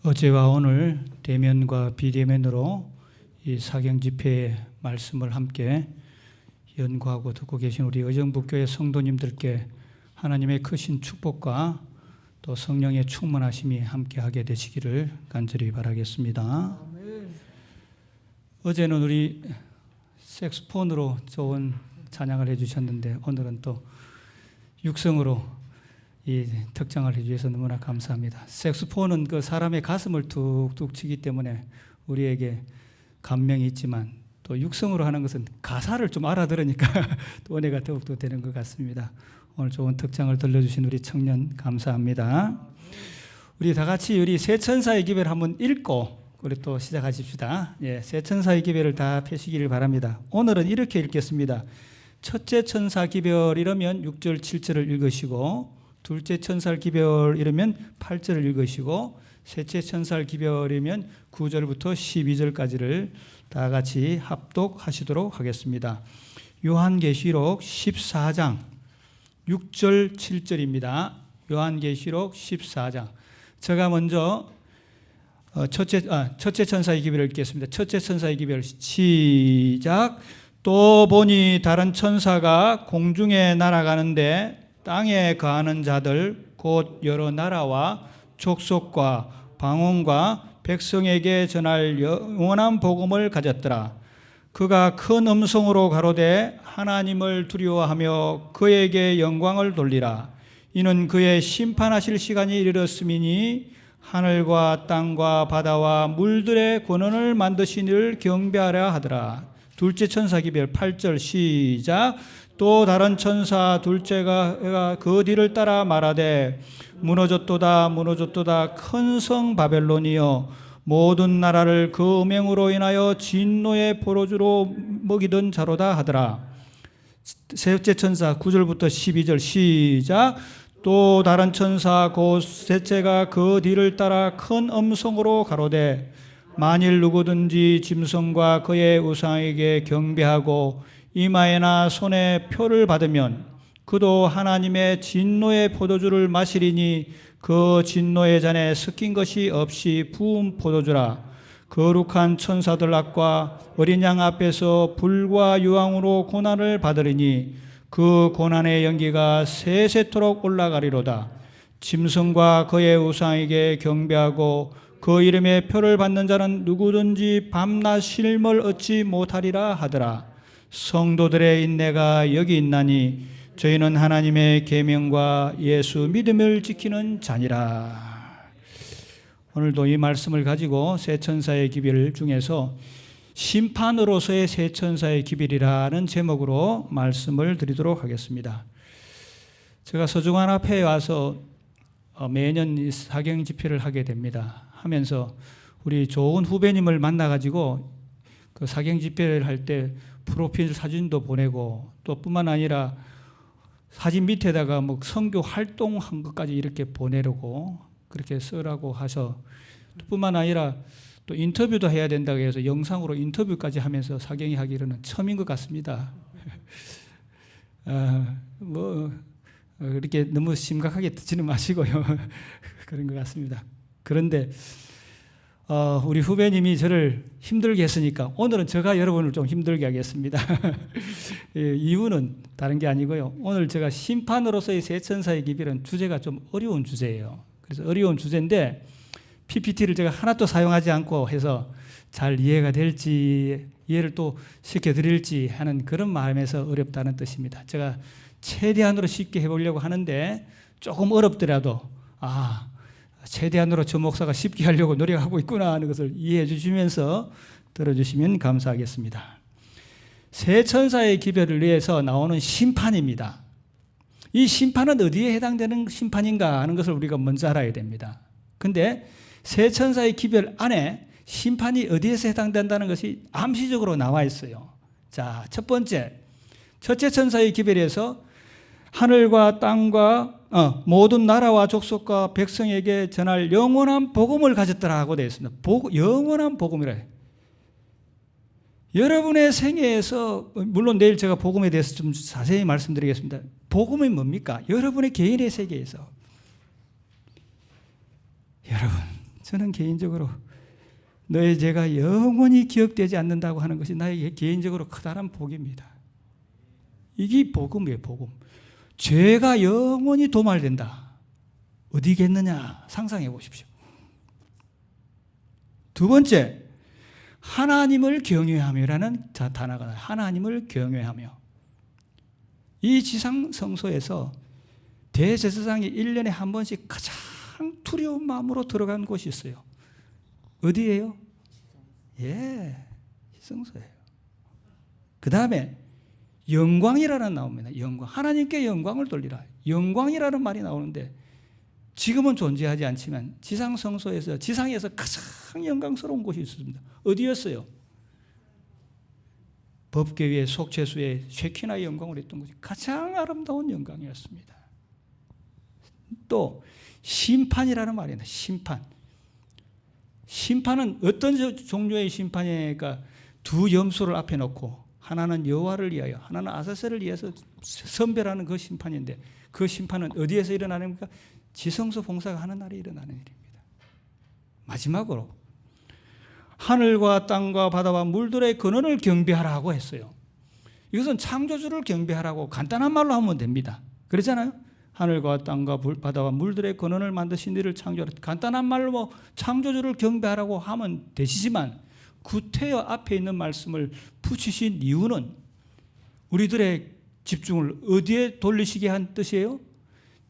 어제와 오늘 대면과 비대면으로 이 사경 집회의 말씀을 함께 연구하고 듣고 계신 우리 의정부교회 성도님들께 하나님의 크신 축복과 또 성령의 충만하심이 함께하게 되시기를 간절히 바라겠습니다. 어제는 우리 색소폰으로 좋은 찬양을 해주셨는데 오늘은 또 육성으로 이 특장을 해주셔서 너무나 감사합니다. 색소폰은 그 사람의 가슴을 툭툭 치기 때문에 우리에게 감명이 있지만 또 육성으로 하는 것은 가사를 좀 알아들으니까 또 은혜가 더욱더 되는 것 같습니다. 오늘 좋은 특장을 들려주신 우리 청년 감사합니다. 우리 다 같이 우리 세 천사의 기별을 한번 읽고 우리 또 시작하십시다. 예, 세 천사의 기별을 다 펴시기를 바랍니다. 오늘은 이렇게 읽겠습니다. 첫째 천사 기별 이러면 6절 7절을 읽으시고, 둘째 천사 기별 이러면 8절을 읽으시고, 셋째 천사 기별이면 9절부터 12절까지를 다 같이 합독하시도록 하겠습니다. 요한계시록 14장 6절 7절입니다. 요한계시록 14장. 제가 먼저 첫째 천사의 기별을 읽겠습니다. 첫째 천사의 기별 시작. 또 보니 다른 천사가 공중에 날아가는데 땅에 거하는 자들 곧 여러 나라와 족속과 방언과 백성에게 전할 영원한 복음을 가졌더라. 그가 큰 음성으로 가로되 하나님을 두려워하며 그에게 영광을 돌리라. 이는 그의 심판하실 시간이 이르렀음이니 하늘과 땅과 바다와 물들의 권원을 만드신 이를 경배하라 하더라. 둘째 천사 기별 8절 시작. 또 다른 천사 둘째가 그 뒤를 따라 말하되 무너졌도다 무너졌도다 큰 성 바벨론이여 모든 나라를 그 음행으로 인하여 진노의 포로주로 먹이던 자로다 하더라. 셋째 천사 9절부터 12절 시작. 또 다른 천사 곧 셋째가 그 뒤를 따라 큰 음성으로 가로되 만일 누구든지 짐승과 그의 우상에게 경배하고 이마에나 손에 표를 받으면 그도 하나님의 진노의 포도주를 마시리니 그 진노의 잔에 섞인 것이 없이 부은 포도주라. 거룩한 천사들 앞과 어린 양 앞에서 불과 유황으로 고난을 받으리니 그 고난의 연기가 세세토록 올라가리로다. 짐승과 그의 우상에게 경배하고 그 이름의 표를 받는 자는 누구든지 밤낮 쉼을 얻지 못하리라 하더라. 성도들의 인내가 여기 있나니 저희는 하나님의 계명과 예수 믿음을 지키는 자니라. 오늘도 이 말씀을 가지고 세 천사의 기별 중에서 심판으로서의 세 천사의 기별이라는 제목으로 말씀을 드리도록 하겠습니다. 제가 서중환 앞에 와서 매년 사경 집회를 하게 됩니다. 하면서 우리 좋은 후배님을 만나가지고 그 사경 집회를 할 때 프로필 사진도 보내고 또 뿐만 아니라 사진 밑에다가 뭐 선교 활동한 것까지 이렇게 보내려고 그렇게 쓰라고 하셔. 뿐만 아니라 또 인터뷰도 해야 된다고 해서 영상으로 인터뷰까지 하면서 사경이 하기로는 처음인 것 같습니다. 이렇게 너무 심각하게 듣지는 마시고요. 그런 것 같습니다. 그런데 우리 후배님이 저를 힘들게 했으니까 오늘은 제가 여러분을 좀 힘들게 하겠습니다. 이유는 다른 게 아니고요. 오늘 제가 심판으로서의 세 천사의 기별은 주제가 좀 어려운 주제예요. 그래서 어려운 주제인데 PPT를 제가 하나도 사용하지 않고 해서 잘 이해가 될지 이해를 또 시켜드릴지 하는 그런 마음에서 어렵다는 뜻입니다. 제가 최대한으로 쉽게 해보려고 하는데 조금 어렵더라도 최대한으로 저 목사가 쉽게 하려고 노력하고 있구나 하는 것을 이해해 주시면서 들어주시면 감사하겠습니다. 세 천사의 기별을 위해서 나오는 심판입니다. 이 심판은 어디에 해당되는 심판인가 하는 것을 우리가 먼저 알아야 됩니다. 그런데 세 천사의 기별 안에 심판이 어디에서 해당된다는 것이 암시적으로 나와 있어요. 자, 첫 번째, 첫째 천사의 기별에서 하늘과 땅과 모든 나라와 족속과 백성에게 전할 영원한 복음을 가졌더라 하고 되어 있습니다. 영원한 복음이라 해요. 여러분의 생애에서 물론 내일 제가 복음에 대해서 좀 자세히 말씀드리겠습니다. 복음이 뭡니까? 여러분의 개인의 세계에서 여러분 저는 개인적으로 너의 죄가 영원히 기억되지 않는다고 하는 것이 나에게 개인적으로 커다란 복입니다. 이게 복음이에요, 복음. 죄가 영원히 도말된다. 어디겠느냐 상상해 보십시오. 두 번째, 하나님을 경외하며라는 단어가 나와요. 하나님을 경외하며. 이 지상 성소에서 대제사장이 1년에 한 번씩 가장 두려운 마음으로 들어간 곳이 있어요. 어디예요? 지성소예요. 그 다음에 영광이라는 나옵니다. 영광. 하나님께 영광을 돌리라. 영광이라는 말이 나오는데 지금은 존재하지 않지만 지상 성소에서 지상에서 가장 영광스러운 곳이 있습니다. 어디였어요? 법궤의 속죄수의 쉐키나의 영광을 했던 것이 가장 아름다운 영광이었습니다. 또 심판이라는 말이다. 심판은 어떤 종류의 심판이니까 두 염소를 앞에 놓고 하나는 여호와를 위하여 하나는 아사셀을 위해서 선별하는 그 심판인데 그 심판은 어디에서 일어나는 겁니까? 지성소 봉사가 하는 날에 일어나는 일입니다. 마지막으로 하늘과 땅과 바다와 물들의 근원을 경배하라고 했어요. 이것은 창조주를 경배하라고 간단한 말로 하면 됩니다. 그렇잖아요. 하늘과 땅과 바다와 물들의 근원을 만드신 이를 창조하라. 간단한 말로 창조주를 경배하라고 하면 되시지만 구태여 앞에 있는 말씀을 붙이신 이유는 우리들의 집중을 어디에 돌리시게 한 뜻이에요?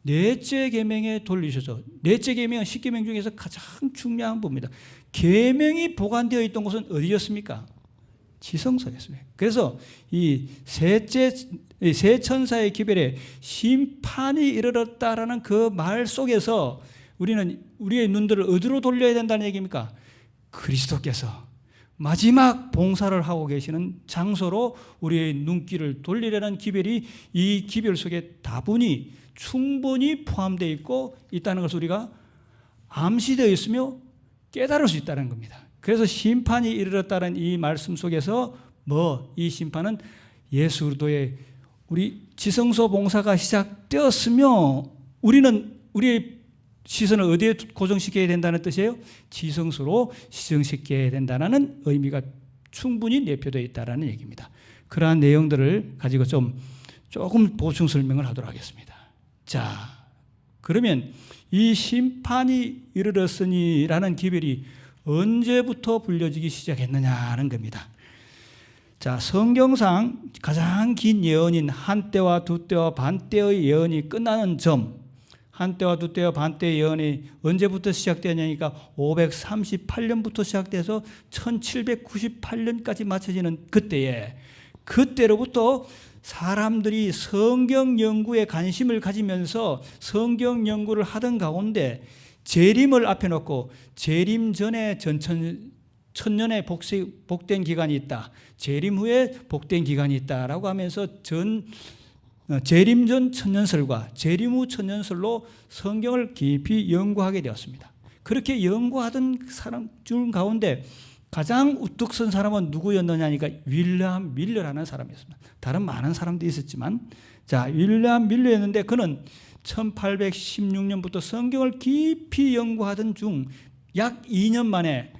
넷째 계명에 돌리셔서 넷째 계명은 10계명 중에서 가장 중요한 부분입니다. 계명이 보관되어 있던 곳은 어디였습니까? 지성소였습니다. 그래서 이 세 천사의 기별에 심판이 이르렀다라는 그 말 속에서 우리는 우리의 눈들을 어디로 돌려야 된다는 얘기입니까? 그리스도께서 마지막 봉사를 하고 계시는 장소로 우리의 눈길을 돌리려는 기별이 이 기별 속에 다분히 충분히 포함되어 있고 있다는 것을 우리가 암시되어 있으며 깨달을 수 있다는 겁니다. 그래서 심판이 이르렀다는 이 말씀 속에서 이 심판은 예수 그리스도의 우리 지성소 봉사가 시작되었으며 우리는 우리의 시선을 어디에 고정시켜야 된다는 뜻이에요? 지성소로 시정시켜야 된다는 의미가 충분히 내포되어 있다는 얘기입니다. 그러한 내용들을 가지고 조금 보충 설명을 하도록 하겠습니다. 자, 그러면 이 심판이 이르렀으니라는 기별이 언제부터 불려지기 시작했느냐는 겁니다. 자, 성경상 가장 긴 예언인 한때와 두때와 반때의 예언이 끝나는 점, 한때와 두때와 반때의 예언이 언제부터 시작되냐니까 538년부터 시작돼서 1798년까지 맞춰지는 그때로부터 사람들이 성경 연구에 관심을 가지면서 성경 연구를 하던 가운데 재림을 앞에 놓고 재림 전에 천년의 복된 기간이 있다. 재림 후에 복된 기간이 있다라고 하면서 재림 전 천년설과 재림 후 천년설로 성경을 깊이 연구하게 되었습니다. 그렇게 연구하던 사람 중 가운데 가장 우뚝 선 사람은 누구였느냐니까 윌리엄 밀러라는 사람이었습니다. 다른 많은 사람도 있었지만 윌리엄 밀러였는데 그는 1816년부터 성경을 깊이 연구하던 중 약 2년 만에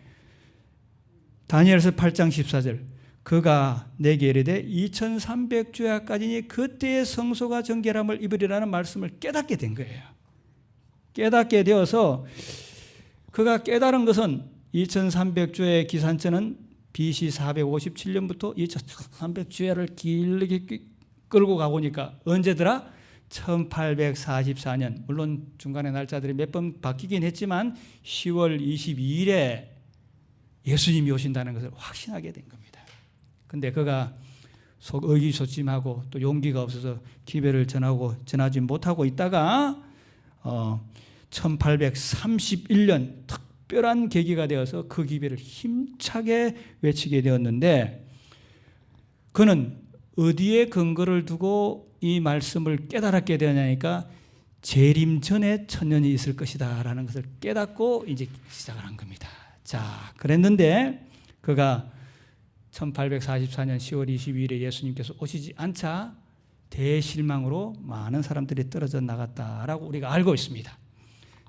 다니엘서 8장 14절 그가 내게 이르되 2300주야까지니 그때의 성소가 정결함을 입으리라는 말씀을 깨닫게 된 거예요. 깨닫게 되어서 그가 깨달은 것은 2300주의 기산처는 BC 457년부터 2300주야를 길게 끌고 가보니까 언제더라? 1844년 물론 중간에 날짜들이 몇 번 바뀌긴 했지만 10월 22일에 예수님이 오신다는 것을 확신하게 된 겁니다. 근데 그가 의기소침하고 또 용기가 없어서 기별을 전하지 못하고 있다가 1831년 특별한 계기가 되어서 그 기별을 힘차게 외치게 되었는데 그는 어디에 근거를 두고 이 말씀을 깨달았게 되냐니까 재림 전에 천년이 있을 것이다 라는 것을 깨닫고 이제 시작을 한 겁니다. 자, 그랬는데 그가 1844년 10월 22일에 예수님께서 오시지 않자 대실망으로 많은 사람들이 떨어져 나갔다라고 우리가 알고 있습니다.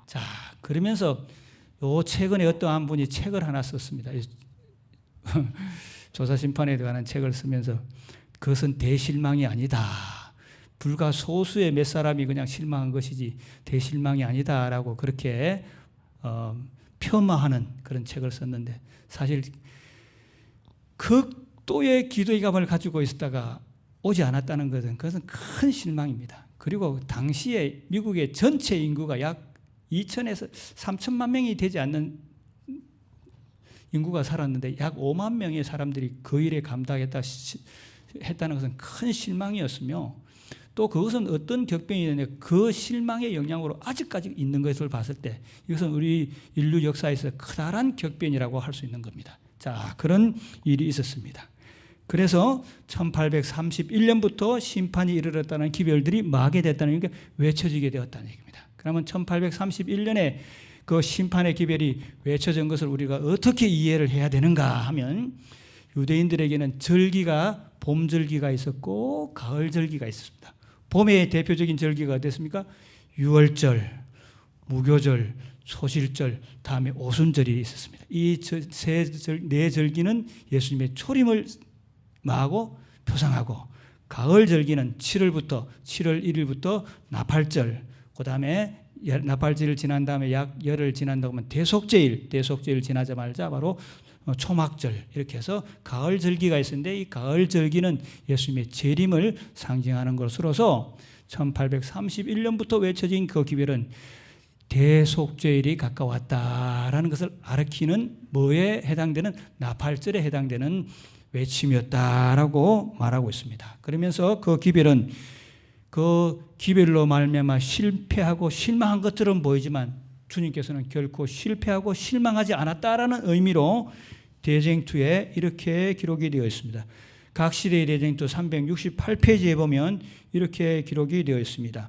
자, 그러면서 요 최근에 어떠한 분이 책을 하나 썼습니다. 조사심판에 관한 책을 쓰면서 그것은 대실망이 아니다. 불과 소수의 몇 사람이 그냥 실망한 것이지 대실망이 아니다라고 그렇게 폄하하는 그런 책을 썼는데, 사실 극도의 기도의 감을 가지고 있었다가 오지 않았다는 것은 그것은 큰 실망입니다. 그리고 당시에 미국의 전체 인구가 약 2천에서 3천만 명이 되지 않는 인구가 살았는데 약 5만 명의 사람들이 그 일에 했다는 것은 큰 실망이었으며, 또 그것은 어떤 격변이냐, 그 실망의 영향으로 아직까지 있는 것을 봤을 때 이것은 우리 인류 역사에서 커다란 격변이라고 할 수 있는 겁니다. 자, 그런 일이 있었습니다. 그래서 1831년부터 심판이 이르렀다는 기별들이 마게 됐다는 게 외쳐지게 되었다는 얘기입니다. 그러면 1831년에 그 심판의 기별이 외쳐진 것을 우리가 어떻게 이해를 해야 되는가 하면, 유대인들에게는 절기가 봄절기가 있었고 가을절기가 있었습니다. 봄의 대표적인 절기가 어땠습니까? 유월절, 무교절, 소실절, 다음에 오순절이 있었습니다. 이 네 절기는 예수님의 초림을 마하고 표상하고, 가을절기는 7월 1일부터 나팔절, 그 다음에 나팔절을 지난 다음에 약 열흘 지난다고 하면 대속제일 지나자마자 바로 초막절, 이렇게 해서 가을절기가 있었는데, 이 가을절기는 예수님의 재림을 상징하는 것으로서 1831년부터 외쳐진 그 기별은 대속죄일이 가까웠다라는 것을 가리키는 뭐에 해당되는 나팔절에 해당되는 외침이었다라고 말하고 있습니다. 그러면서 그 기별은 그 기별로 말미암아 실패하고 실망한 것처럼 보이지만 주님께서는 결코 실패하고 실망하지 않았다라는 의미로 대쟁투에 이렇게 기록이 되어 있습니다. 각 시대의 대쟁투 368페이지에 보면 이렇게 기록이 되어 있습니다.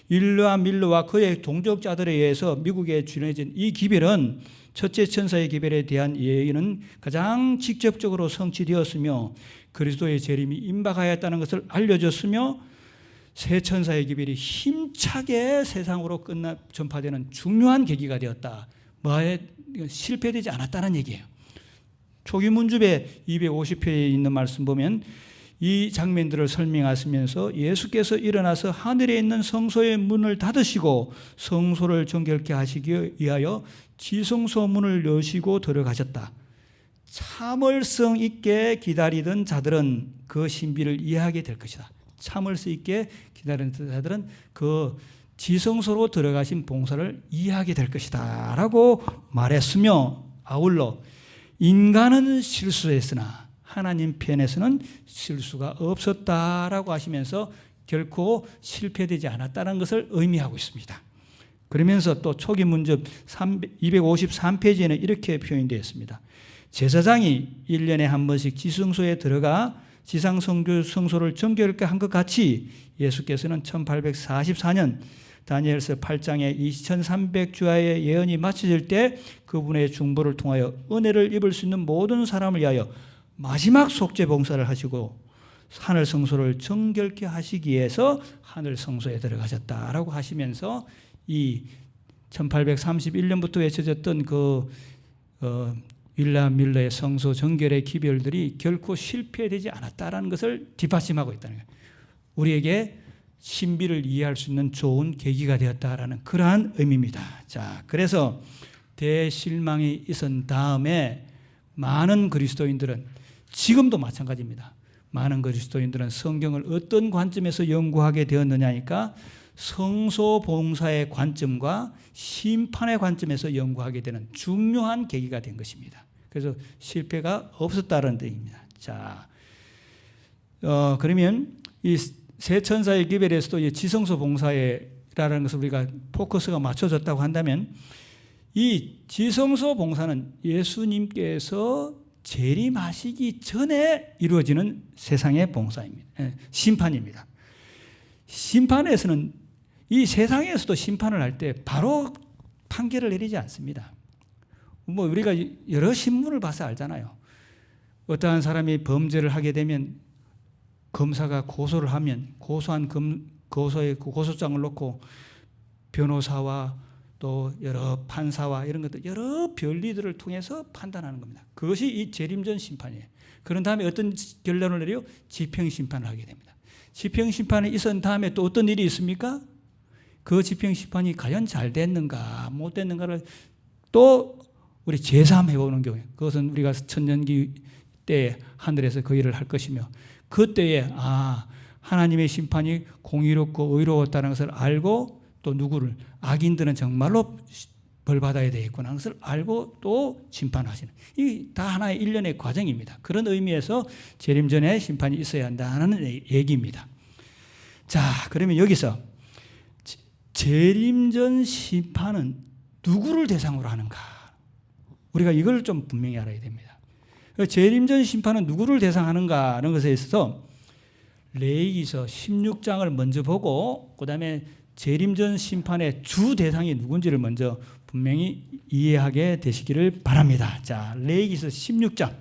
일르와 밀르와 그의 동족자들에 의해서 미국에 전해진 이 기별은 첫째 천사의 기별에 대한 예의는 가장 직접적으로 성취되었으며 그리스도의 재림이 임박하였다는 것을 알려줬으며, 새 천사의 기별이 힘차게 세상으로 전파되는 중요한 계기가 되었다. 뭐에 실패되지 않았다는 얘기예요. 초기 문집에 250회에 있는 말씀 보면 이 장면들을 설명하시면서 예수께서 일어나서 하늘에 있는 성소의 문을 닫으시고 성소를 정결케 하시기 위하여 지성소 문을 여시고 들어가셨다. 참을성 있게 기다리던 자들은 그 신비를 이해하게 될 것이다. 참을성 있게 기다리던 자들은 그 지성소로 들어가신 봉사를 이해하게 될 것이다 라고 말했으며, 아울러 인간은 실수했으나 하나님 편에서는 실수가 없었다라고 하시면서 결코 실패되지 않았다는 것을 의미하고 있습니다. 그러면서 또 초기 문집 253페이지에는 이렇게 표현되어 있습니다. 제사장이 1년에 한 번씩 지성소에 들어가 지상 성소를 정결케 한 것 같이 예수께서는 1844년 다니엘서 8장에 2300주야의 예언이 마쳐질 때 그분의 중보를 통하여 은혜를 입을 수 있는 모든 사람을 위하여 마지막 속죄 봉사를 하시고 하늘 성소를 정결케 하시기 위해서 하늘 성소에 들어가셨다라고 하시면서 이 1831년부터 외쳐졌던 그 윌라 밀러의 성소 정결의 기별들이 결코 실패되지 않았다라는 것을 뒷받침하고 있다는 거예요. 우리에게 신비를 이해할 수 있는 좋은 계기가 되었다라는 그러한 의미입니다. 자, 그래서 대실망이 있은 다음에 많은 그리스도인들은 지금도 마찬가지입니다. 많은 그리스도인들은 성경을 어떤 관점에서 연구하게 되었느냐니까 성소 봉사의 관점과 심판의 관점에서 연구하게 되는 중요한 계기가 된 것입니다. 그래서 실패가 없었다는 뜻입니다. 자, 그러면 이 새 천사의 기별에서도 지성소 봉사라는 것을 우리가 포커스가 맞춰졌다고 한다면, 이 지성소 봉사는 예수님께서 재림하시기 전에 이루어지는 세상의 봉사입니다. 심판입니다. 심판에서는 이 세상에서도 심판을 할 때 바로 판결을 내리지 않습니다. 뭐 우리가 여러 신문을 봐서 알잖아요. 어떠한 사람이 범죄를 하게 되면 검사가 고소를 하면 고소한 고소의 고소장을 놓고 변호사와 또 여러 판사와 이런 것들 여러 변리들을 통해서 판단하는 겁니다. 그것이 이 재림전 심판이에요. 그런 다음에 어떤 결론을 내려 집행심판을 하게 됩니다. 집행심판이 있은 다음에 또 어떤 일이 있습니까? 그 집행심판이 과연 잘 됐는가 못 됐는가를 또 우리 제3해보는 경우에, 그것은 우리가 천년기 때 하늘에서 그 일을 할 것이며, 그때에 하나님의 심판이 공의롭고 의로웠다는 것을 알고, 또 누구를, 악인들은 정말로 벌받아야 되겠구나 하는 것을 알고 또 심판하시는, 이 다 하나의 일련의 과정입니다. 그런 의미에서 재림전에 심판이 있어야 한다는 얘기입니다. 자, 그러면 여기서 재림전 심판은 누구를 대상으로 하는가? 우리가 이걸 좀 분명히 알아야 됩니다. 재림전 심판은 누구를 대상하는가 하는 것에 있어서 레위기서 16장을 먼저 보고 그 다음에 재림전 심판의 주 대상이 누군지를 먼저 분명히 이해하게 되시기를 바랍니다. 자, 레위기서 16장.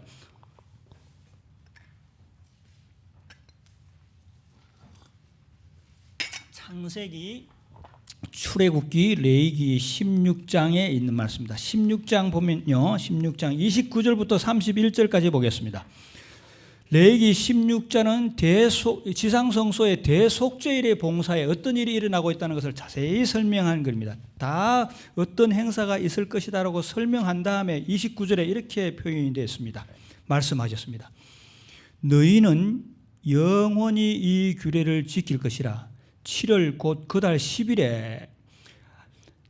창세기, 출애굽기, 레위기 16장에 있는 말씀입니다. 16장 보면요, 16장 29절부터 31절까지 보겠습니다. 레위기 16장은 지상성소의 대속죄일의 봉사에 어떤 일이 일어나고 있다는 것을 자세히 설명한 글입니다. 다 어떤 행사가 있을 것이다라고 설명한 다음에 29절에 이렇게 표현이 되어 있습니다. 말씀하셨습니다. 너희는 영원히 이 규례를 지킬 것이라. 7월 곧 그달 10일에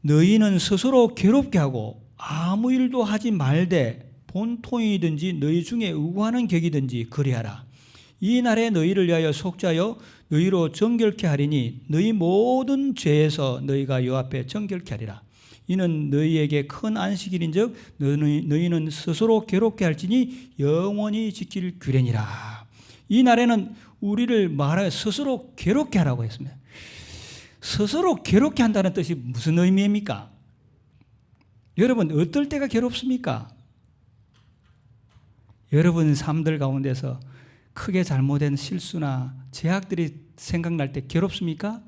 너희는 스스로 괴롭게 하고 아무 일도 하지 말되 본통이든지 너희 중에 의구하는 격이든지 그리하라. 이 날에 너희를 위하여 속죄하여 너희로 정결케 하리니 너희 모든 죄에서 너희가 여호와 앞에 정결케 하리라. 이는 너희에게 큰 안식일인즉 너희는 스스로 괴롭게 할지니 영원히 지킬 규례니라. 이 날에는 우리를 말하여 스스로 괴롭게 하라고 했습니다. 스스로 괴롭게 한다는 뜻이 무슨 의미입니까? 여러분, 어떨 때가 괴롭습니까? 여러분 삶들 가운데서 크게 잘못된 실수나 제약들이 생각날 때 괴롭습니까?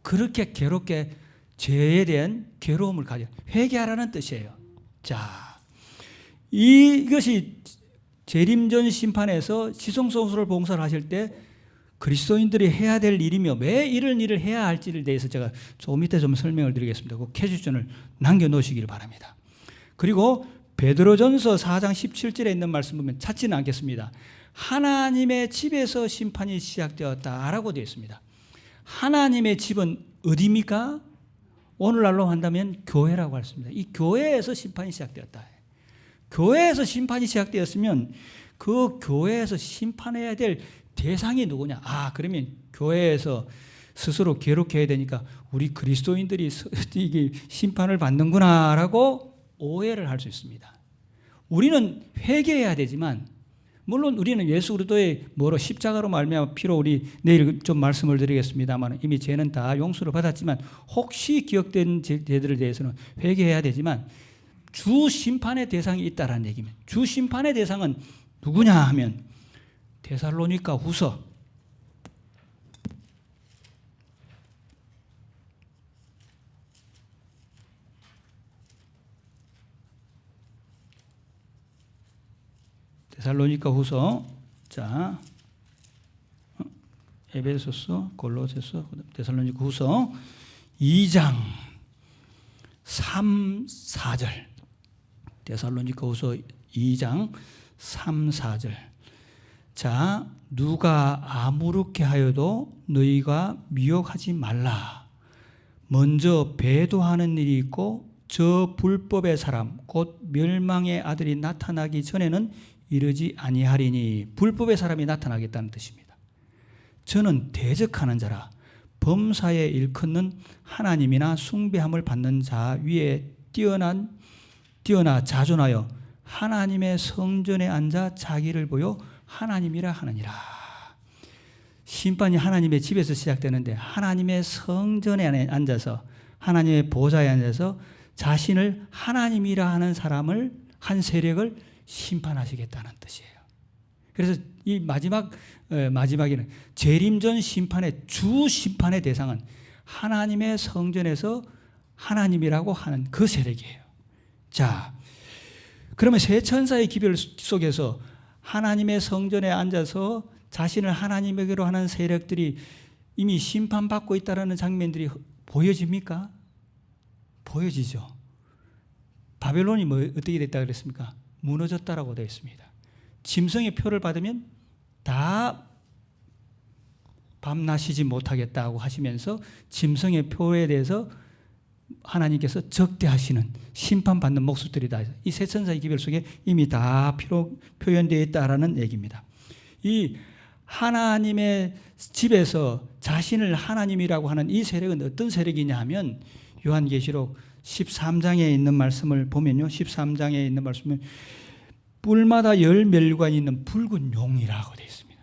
그렇게 괴롭게 죄에 대한 괴로움을 가져 회개하라는 뜻이에요. 자, 이것이 재림전 심판에서 지성소수를 봉사를 하실 때 그리스도인들이 해야 될 일이며 왜 이런 일을 해야 할지를 대해서 제가 조금 밑에 좀 설명을 드리겠습니다. 그 캐주전을 남겨놓으시길 바랍니다. 그리고 베드로전서 4장 17절에 있는 말씀 보면 찾지는 않겠습니다. 하나님의 집에서 심판이 시작되었다라고 되어 있습니다. 하나님의 집은 어디입니까? 오늘날로 한다면 교회라고 했습니다. 이 교회에서 심판이 시작되었다. 교회에서 심판이 시작되었으면 그 교회에서 심판해야 될 대상이 누구냐? 그러면 교회에서 스스로 괴롭게 해야 되니까 우리 그리스도인들이 이게 심판을 받는구나라고 오해를 할 수 있습니다. 우리는 회개해야 되지만, 물론 우리는 예수 그리스도의 십자가로 말미암아 피로 우리 내일 좀 말씀을 드리겠습니다만 이미 죄는 다 용서를 받았지만 혹시 기억된 죄들에 대해서는 회개해야 되지만 주 심판의 대상이 있다라는 얘기입니다. 주 심판의 대상은 누구냐 하면 데살로니가 후서 에베소서, 골로새서, 데살로니가 후서 2장 3, 4절. 데살로니가 후서 2장 3, 4절. 자, 누가 아무렇게 하여도 너희가 미혹하지 말라. 먼저 배도하는 일이 있고 저 불법의 사람 곧 멸망의 아들이 나타나기 전에는 이르지 아니하리니. 불법의 사람이 나타나겠다는 뜻입니다. 저는 대적하는 자라 범사에 일컫는 하나님이나 숭배함을 받는 자 위에 뛰어나 자존하여 하나님의 성전에 앉아 자기를 보여 하나님이라 하느니라. 심판이 하나님의 집에서 시작되는데 하나님의 성전에 앉아서 하나님의 보좌에 앉아서 자신을 하나님이라 하는 사람을, 한 세력을 심판하시겠다는 뜻이에요. 그래서 이 마지막에는 재림전 심판의 주 심판의 대상은 하나님의 성전에서 하나님이라고 하는 그 세력이에요. 자, 그러면 세 천사의 기별 속에서 하나님의 성전에 앉아서 자신을 하나님에게로 하는 세력들이 이미 심판받고 있다는 장면들이 보여집니까? 보여지죠. 바벨론이 어떻게 됐다 그랬습니까? 무너졌다라고 되어 있습니다. 짐승의 표를 받으면 다 밤낮이지 못하겠다고 하시면서 짐승의 표에 대해서 하나님께서 적대하시는 심판받는 목소들이 다 이 세 천사의 기별 속에 이미 다 표현되어 있다라는 얘기입니다. 이 하나님의 집에서 자신을 하나님이라고 하는 이 세력은 어떤 세력이냐 하면 요한계시록 13장에 있는 말씀을 보면요. 13장에 있는 말씀은 뿔마다 열멸관이 있는 붉은 용이라고 되어 있습니다.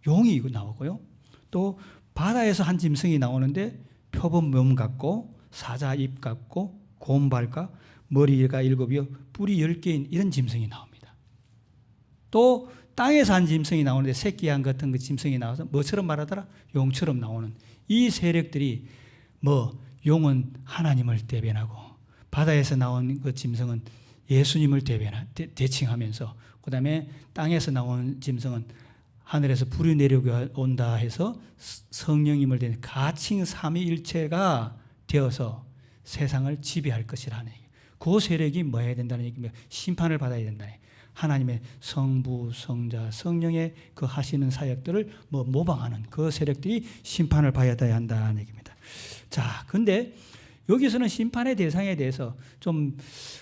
용이 이거 나오고요. 또 바다에서 한 짐승이 나오는데 표범 몸 같고 사자 입 같고 곰발과 머리가 7이요 뿔이 10개인 이런 짐승이 나옵니다. 또 땅에서 한 짐승이 나오는데 새끼양 같은 그 짐승이 나와서 뭐처럼 말하더라? 용처럼 나오는 이 세력들이 용은 하나님을 대변하고 바다에서 나온 그 짐승은 예수님을 대칭하면서 그 다음에 땅에서 나온 짐승은 하늘에서 불이 내려온다 해서 성령님을 대는 가칭 삼위일체가 되어서 세상을 지배할 것이라는 얘기예요. 그 세력이 뭐 해야 된다는 얘기입니다. 심판을 받아야 된다는 얘기예요. 하나님의 성부, 성자, 성령의 그 하시는 사역들을 모방하는 그 세력들이 심판을 받아야 한다는 얘기입니다. 자, 근데 여기서는 심판의 대상에 대해서 좀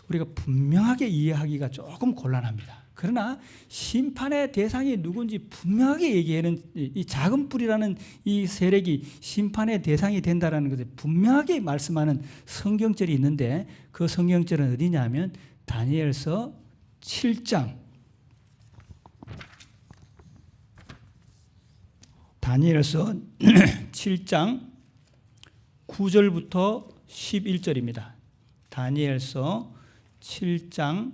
우리가 분명하게 이해하기가 조금 곤란합니다. 그러나 심판의 대상이 누군지 분명하게 얘기하는 이 작은 뿔이라는 이 세력이 심판의 대상이 된다는 것을 분명하게 말씀하는 성경절이 있는데 그 성경절은 어디냐면 다니엘서 7장 다니엘서 7장 9절부터 11절입니다. 다니엘서 7장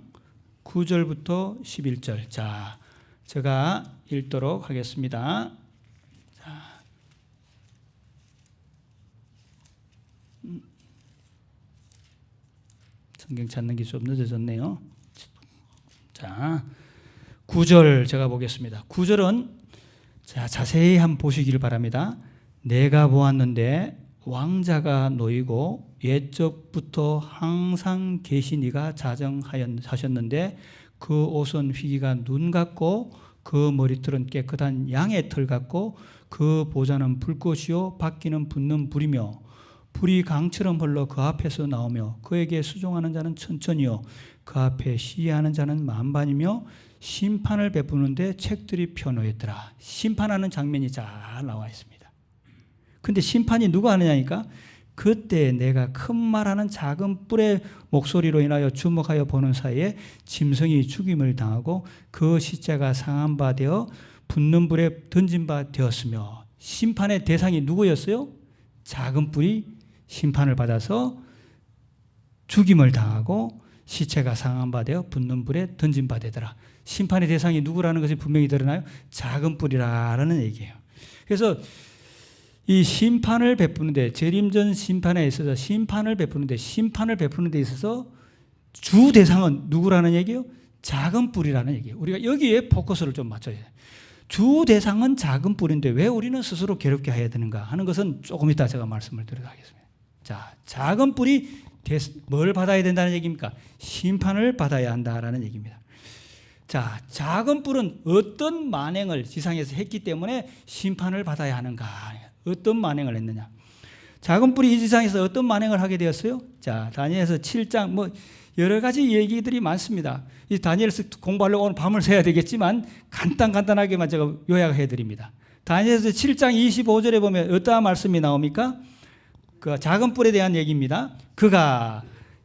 9절부터 11절. 자, 제가 읽도록 하겠습니다. 자, 성경 찾는 게 좀 늦어졌네요. 자, 9절 제가 보겠습니다. 9절은 자, 자세히 한번 보시기를 바랍니다. 내가 보았는데 왕자가 놓이고 옛적부터 항상 계시니가 자정하셨는데 그 옷은 희기가 눈 같고 그 머리털은 깨끗한 양의 털 같고 그 보좌는 불꽃이요 바퀴는 붙는 불이며 불이 강처럼 흘러 그 앞에서 나오며 그에게 수종하는 자는 천천히요 그 앞에 시위하는 자는 만반이며 심판을 베푸는데 책들이 펴놓였더라. 심판하는 장면이 잘 나와 있습니다. 근데 심판이 누가 하느냐니까 그때 내가 큰 말하는 작은 뿔의 목소리로 인하여 주목하여 보는 사이에 짐승이 죽임을 당하고 그 시체가 상한 바 되어 붙는 불에 던진 바 되었으며 심판의 대상이 누구였어요? 작은 뿔이 심판을 받아서 죽임을 당하고 시체가 상한 바 되어 붙는 불에 던진 바 되더라. 심판의 대상이 누구라는 것이 분명히 드러나요? 작은 뿔이라는 얘기예요. 그래서 이 심판을 베푸는데 재림전 심판에 있어서 심판을 베푸는 데 있어서 주 대상은 누구라는 얘기예요? 작은 뿔이라는 얘기예요. 우리가 여기에 포커스를 좀 맞춰야 돼요. 주 대상은 작은 뿔인데 왜 우리는 스스로 괴롭게 해야 되는가 하는 것은 조금 이따 제가 말씀을 드리도록 하겠습니다. 자, 작은 뿔이 뭘 받아야 된다는 얘기입니까? 심판을 받아야 한다라는 얘기입니다. 자, 작은 뿔은 어떤 만행을 지상에서 했기 때문에 심판을 받아야 하는가? 어떤 만행을 했느냐? 작은 뿔이 이 지상에서 어떤 만행을 하게 되었어요? 자, 다니엘서 7장 여러 가지 얘기들이 많습니다. 이 다니엘서 공부하려고 오늘 밤을 새야 되겠지만 간단하게만 제가 요약해 드립니다. 다니엘서 7장 25절에 보면 어떠한 말씀이 나옵니까? 그 작은 뿔에 대한 얘기입니다.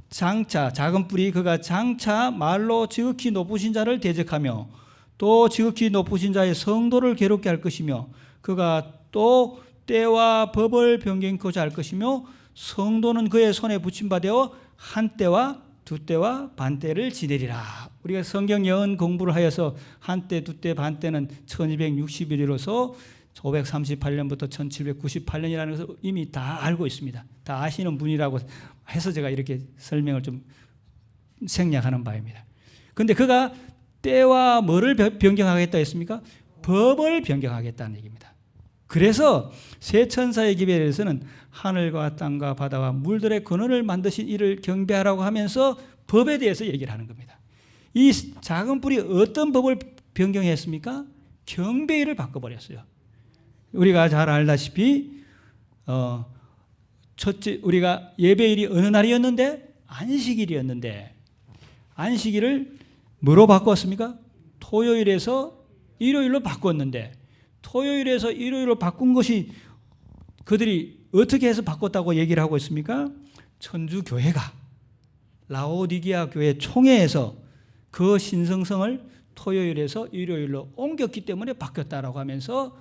작은 뿔이 그가 장차 말로 지극히 높으신 자를 대적하며 또 지극히 높으신 자의 성도를 괴롭게 할 것이며 그가 또 때와 법을 변경코자 할 것이며 성도는 그의 손에 붙임 바 되어 한 때와 두 때와 반 때를 지내리라. 우리가 성경 예언 공부를 하여서 한 때, 두 때, 반 때는 1260일이로서 538년부터 1798년이라는 것을 이미 다 알고 있습니다. 다 아시는 분이라고 해서 제가 이렇게 설명을 좀 생략하는 바입니다. 그런데 그가 때와 뭐를 변경하겠다 했습니까? 법을 변경하겠다는 얘기입니다. 그래서 새 천사의 기별에 대해서는 하늘과 땅과 바다와 물들의 근원을 만드신 이를 경배하라고 하면서 법에 대해서 얘기를 하는 겁니다. 이 작은 뿔이 어떤 법을 변경했습니까? 경배일을 바꿔버렸어요. 우리가 잘 알다시피 첫째 우리가 예배일이 어느 날이었는데 안식일이었는데 안식일을 뭐로 바꿨습니까? 토요일에서 일요일로 바꿨는데 토요일에서 일요일로 바꾼 것이 그들이 어떻게 해서 바꿨다고 얘기를 하고 있습니까? 천주교회가 라오디게아 교회 총회에서 그 신성성을 토요일에서 일요일로 옮겼기 때문에 바뀌었다라고 하면서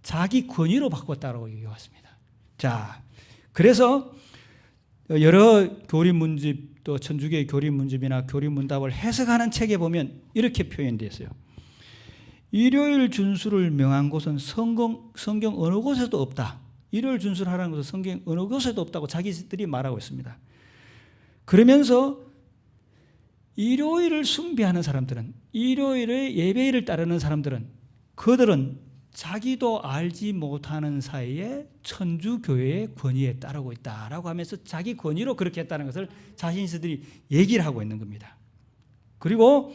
자기 권위로 바꿨다라고 얘기해왔습니다. 자, 그래서 여러 교리 문집 또 천주교의 교리 문집이나 교리 문답을 해석하는 책에 보면 이렇게 표현되어 있어요. 일요일 준수를 명한 곳은 성경 어느 곳에도 없다. 일요일 준수를 하라는 것은 성경 어느 곳에도 없다고 자기들이 말하고 있습니다. 그러면서 일요일을 숭배하는 사람들은 일요일의 예배일을 따르는 사람들은 그들은 자기도 알지 못하는 사이에 천주교회의 권위에 따르고 있다라고 하면서 자기 권위로 그렇게 했다는 것을 자신들이 얘기를 하고 있는 겁니다. 그리고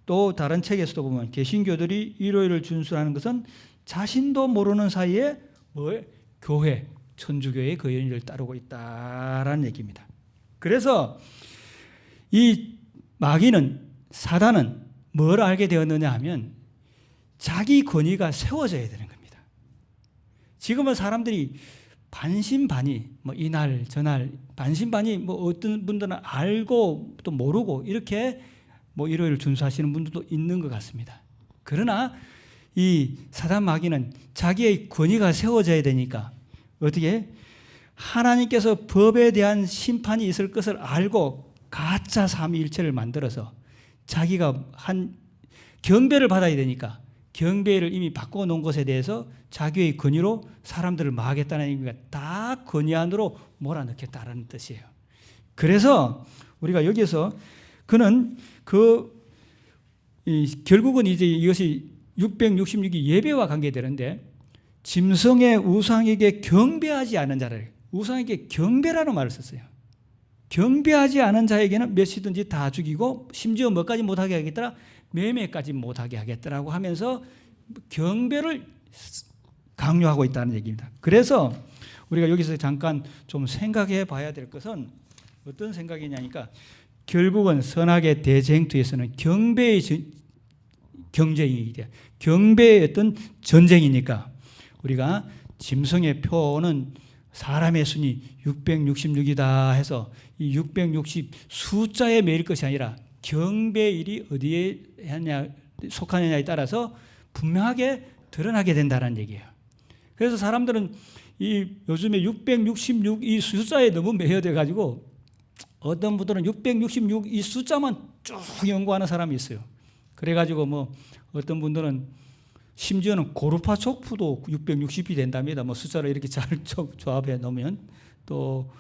또 다른 책에서도 보면 개신교들이 일요일을 준수하는 것은 자신도 모르는 사이에 교회, 천주교회의 권위를 따르고 있다라는 얘기입니다. 그래서 이 마귀는 사단은 뭘 알게 되었느냐 하면 자기 권위가 세워져야 되는 겁니다. 지금은 사람들이 반신반의 이날 저날 반신반의 어떤 분들은 알고 또 모르고 이렇게 일요일을 준수하시는 분들도 있는 것 같습니다. 그러나 이 사단 마귀는 자기의 권위가 세워져야 되니까 어떻게 하나님께서 법에 대한 심판이 있을 것을 알고 가짜 삼위일체를 만들어서 자기가 한 경배를 받아야 되니까 경배를 이미 바꿔놓은 것에 대해서 자기의 권위로 사람들을 망하겠다는 의미가 다 권위 안으로 몰아넣겠다라는 뜻이에요. 그래서 우리가 여기서 그는 결국은 이제 이것이 666이 예배와 관계되는데 짐승의 우상에게 경배하지 않은 자를 우상에게 경배라는 말을 썼어요. 경배하지 않은 자에게는 몇이든지 다 죽이고 심지어 뭐까지 못하게 하겠더라? 매매까지 못하게 하겠더라고 하면서 경배를 강요하고 있다는 얘기입니다. 그래서 우리가 여기서 잠깐 좀 생각해 봐야 될 것은 어떤 생각이냐니까 결국은 선악의 대쟁투에서는 경배의 경쟁이 돼. 경배의 어떤 전쟁이니까 우리가 짐승의 표는 사람의 순이 666이다 해서 이 660 숫자에 매일 것이 아니라 경배일이 어디에 속하느냐에 따라서 분명하게 드러나게 된다는 얘기예요. 그래서 사람들은 이 요즘에 666 이 숫자에 너무 매여돼 가지고 어떤 분들은 666 이 숫자만 쭉 연구하는 사람이 있어요. 그래가지고 어떤 분들은 심지어는 고르바초프도 660이 된답니다. 숫자를 이렇게 잘 조합해 놓으면 또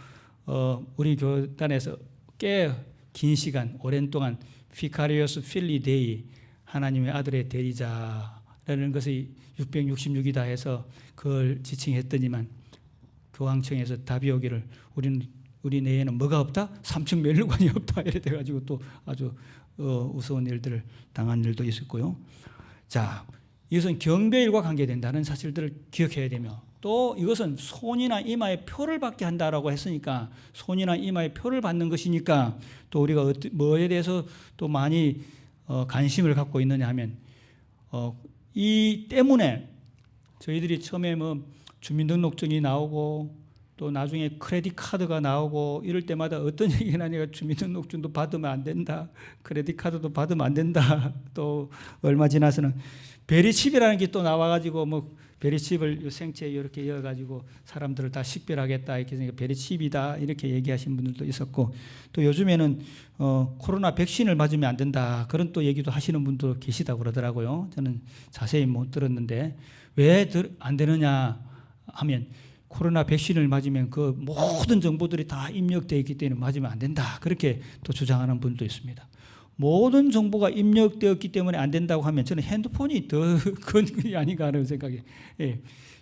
우리 교단에서 꽤 긴 시간 오랜 동안 피카리오스 필리 데이 하나님의 아들의 대리자라는 것이 666이다 해서 그걸 지칭했더니만 교황청에서 답이 오기를 우리 내에는 뭐가 없다? 삼층 멸류관이 없다 이래 돼가지고 또 아주 우스운 일들을 당한 일도 있었고요. 자, 이것은 경배일과 관계된다는 사실들을 기억해야 되며 또 이것은 손이나 이마에 표를 받게 한다라고 했으니까 손이나 이마에 표를 받는 것이니까 또 우리가 뭐에 대해서 또 많이 관심을 갖고 있느냐 하면 이 때문에 저희들이 처음에 주민등록증이 나오고 또 나중에 크레딧 카드가 나오고 이럴 때마다 어떤 얘기가 나니까 주민등록증도 받으면 안 된다. 크레딧 카드도 받으면 안 된다. 또 얼마 지나서는 베리칩이라는 게 또 나와가지고 뭐 베리칩을 생체에 이렇게 이어가지고 사람들을 다 식별하겠다 이렇게 해서 베리칩이다 이렇게 얘기하신 분들도 있었고, 또 요즘에는 코로나 백신을 맞으면 안 된다 그런 또 얘기도 하시는 분도 계시다고 그러더라고요. 저는 자세히 못 들었는데 왜 안 되느냐 하면 코로나 백신을 맞으면 그 모든 정보들이 다 입력되어 있기 때문에 맞으면 안 된다 그렇게 또 주장하는 분도 있습니다. 모든 정보가 입력되었기 때문에 안 된다고 하면 저는 핸드폰이 더 근근이 아닌가 하는 생각이,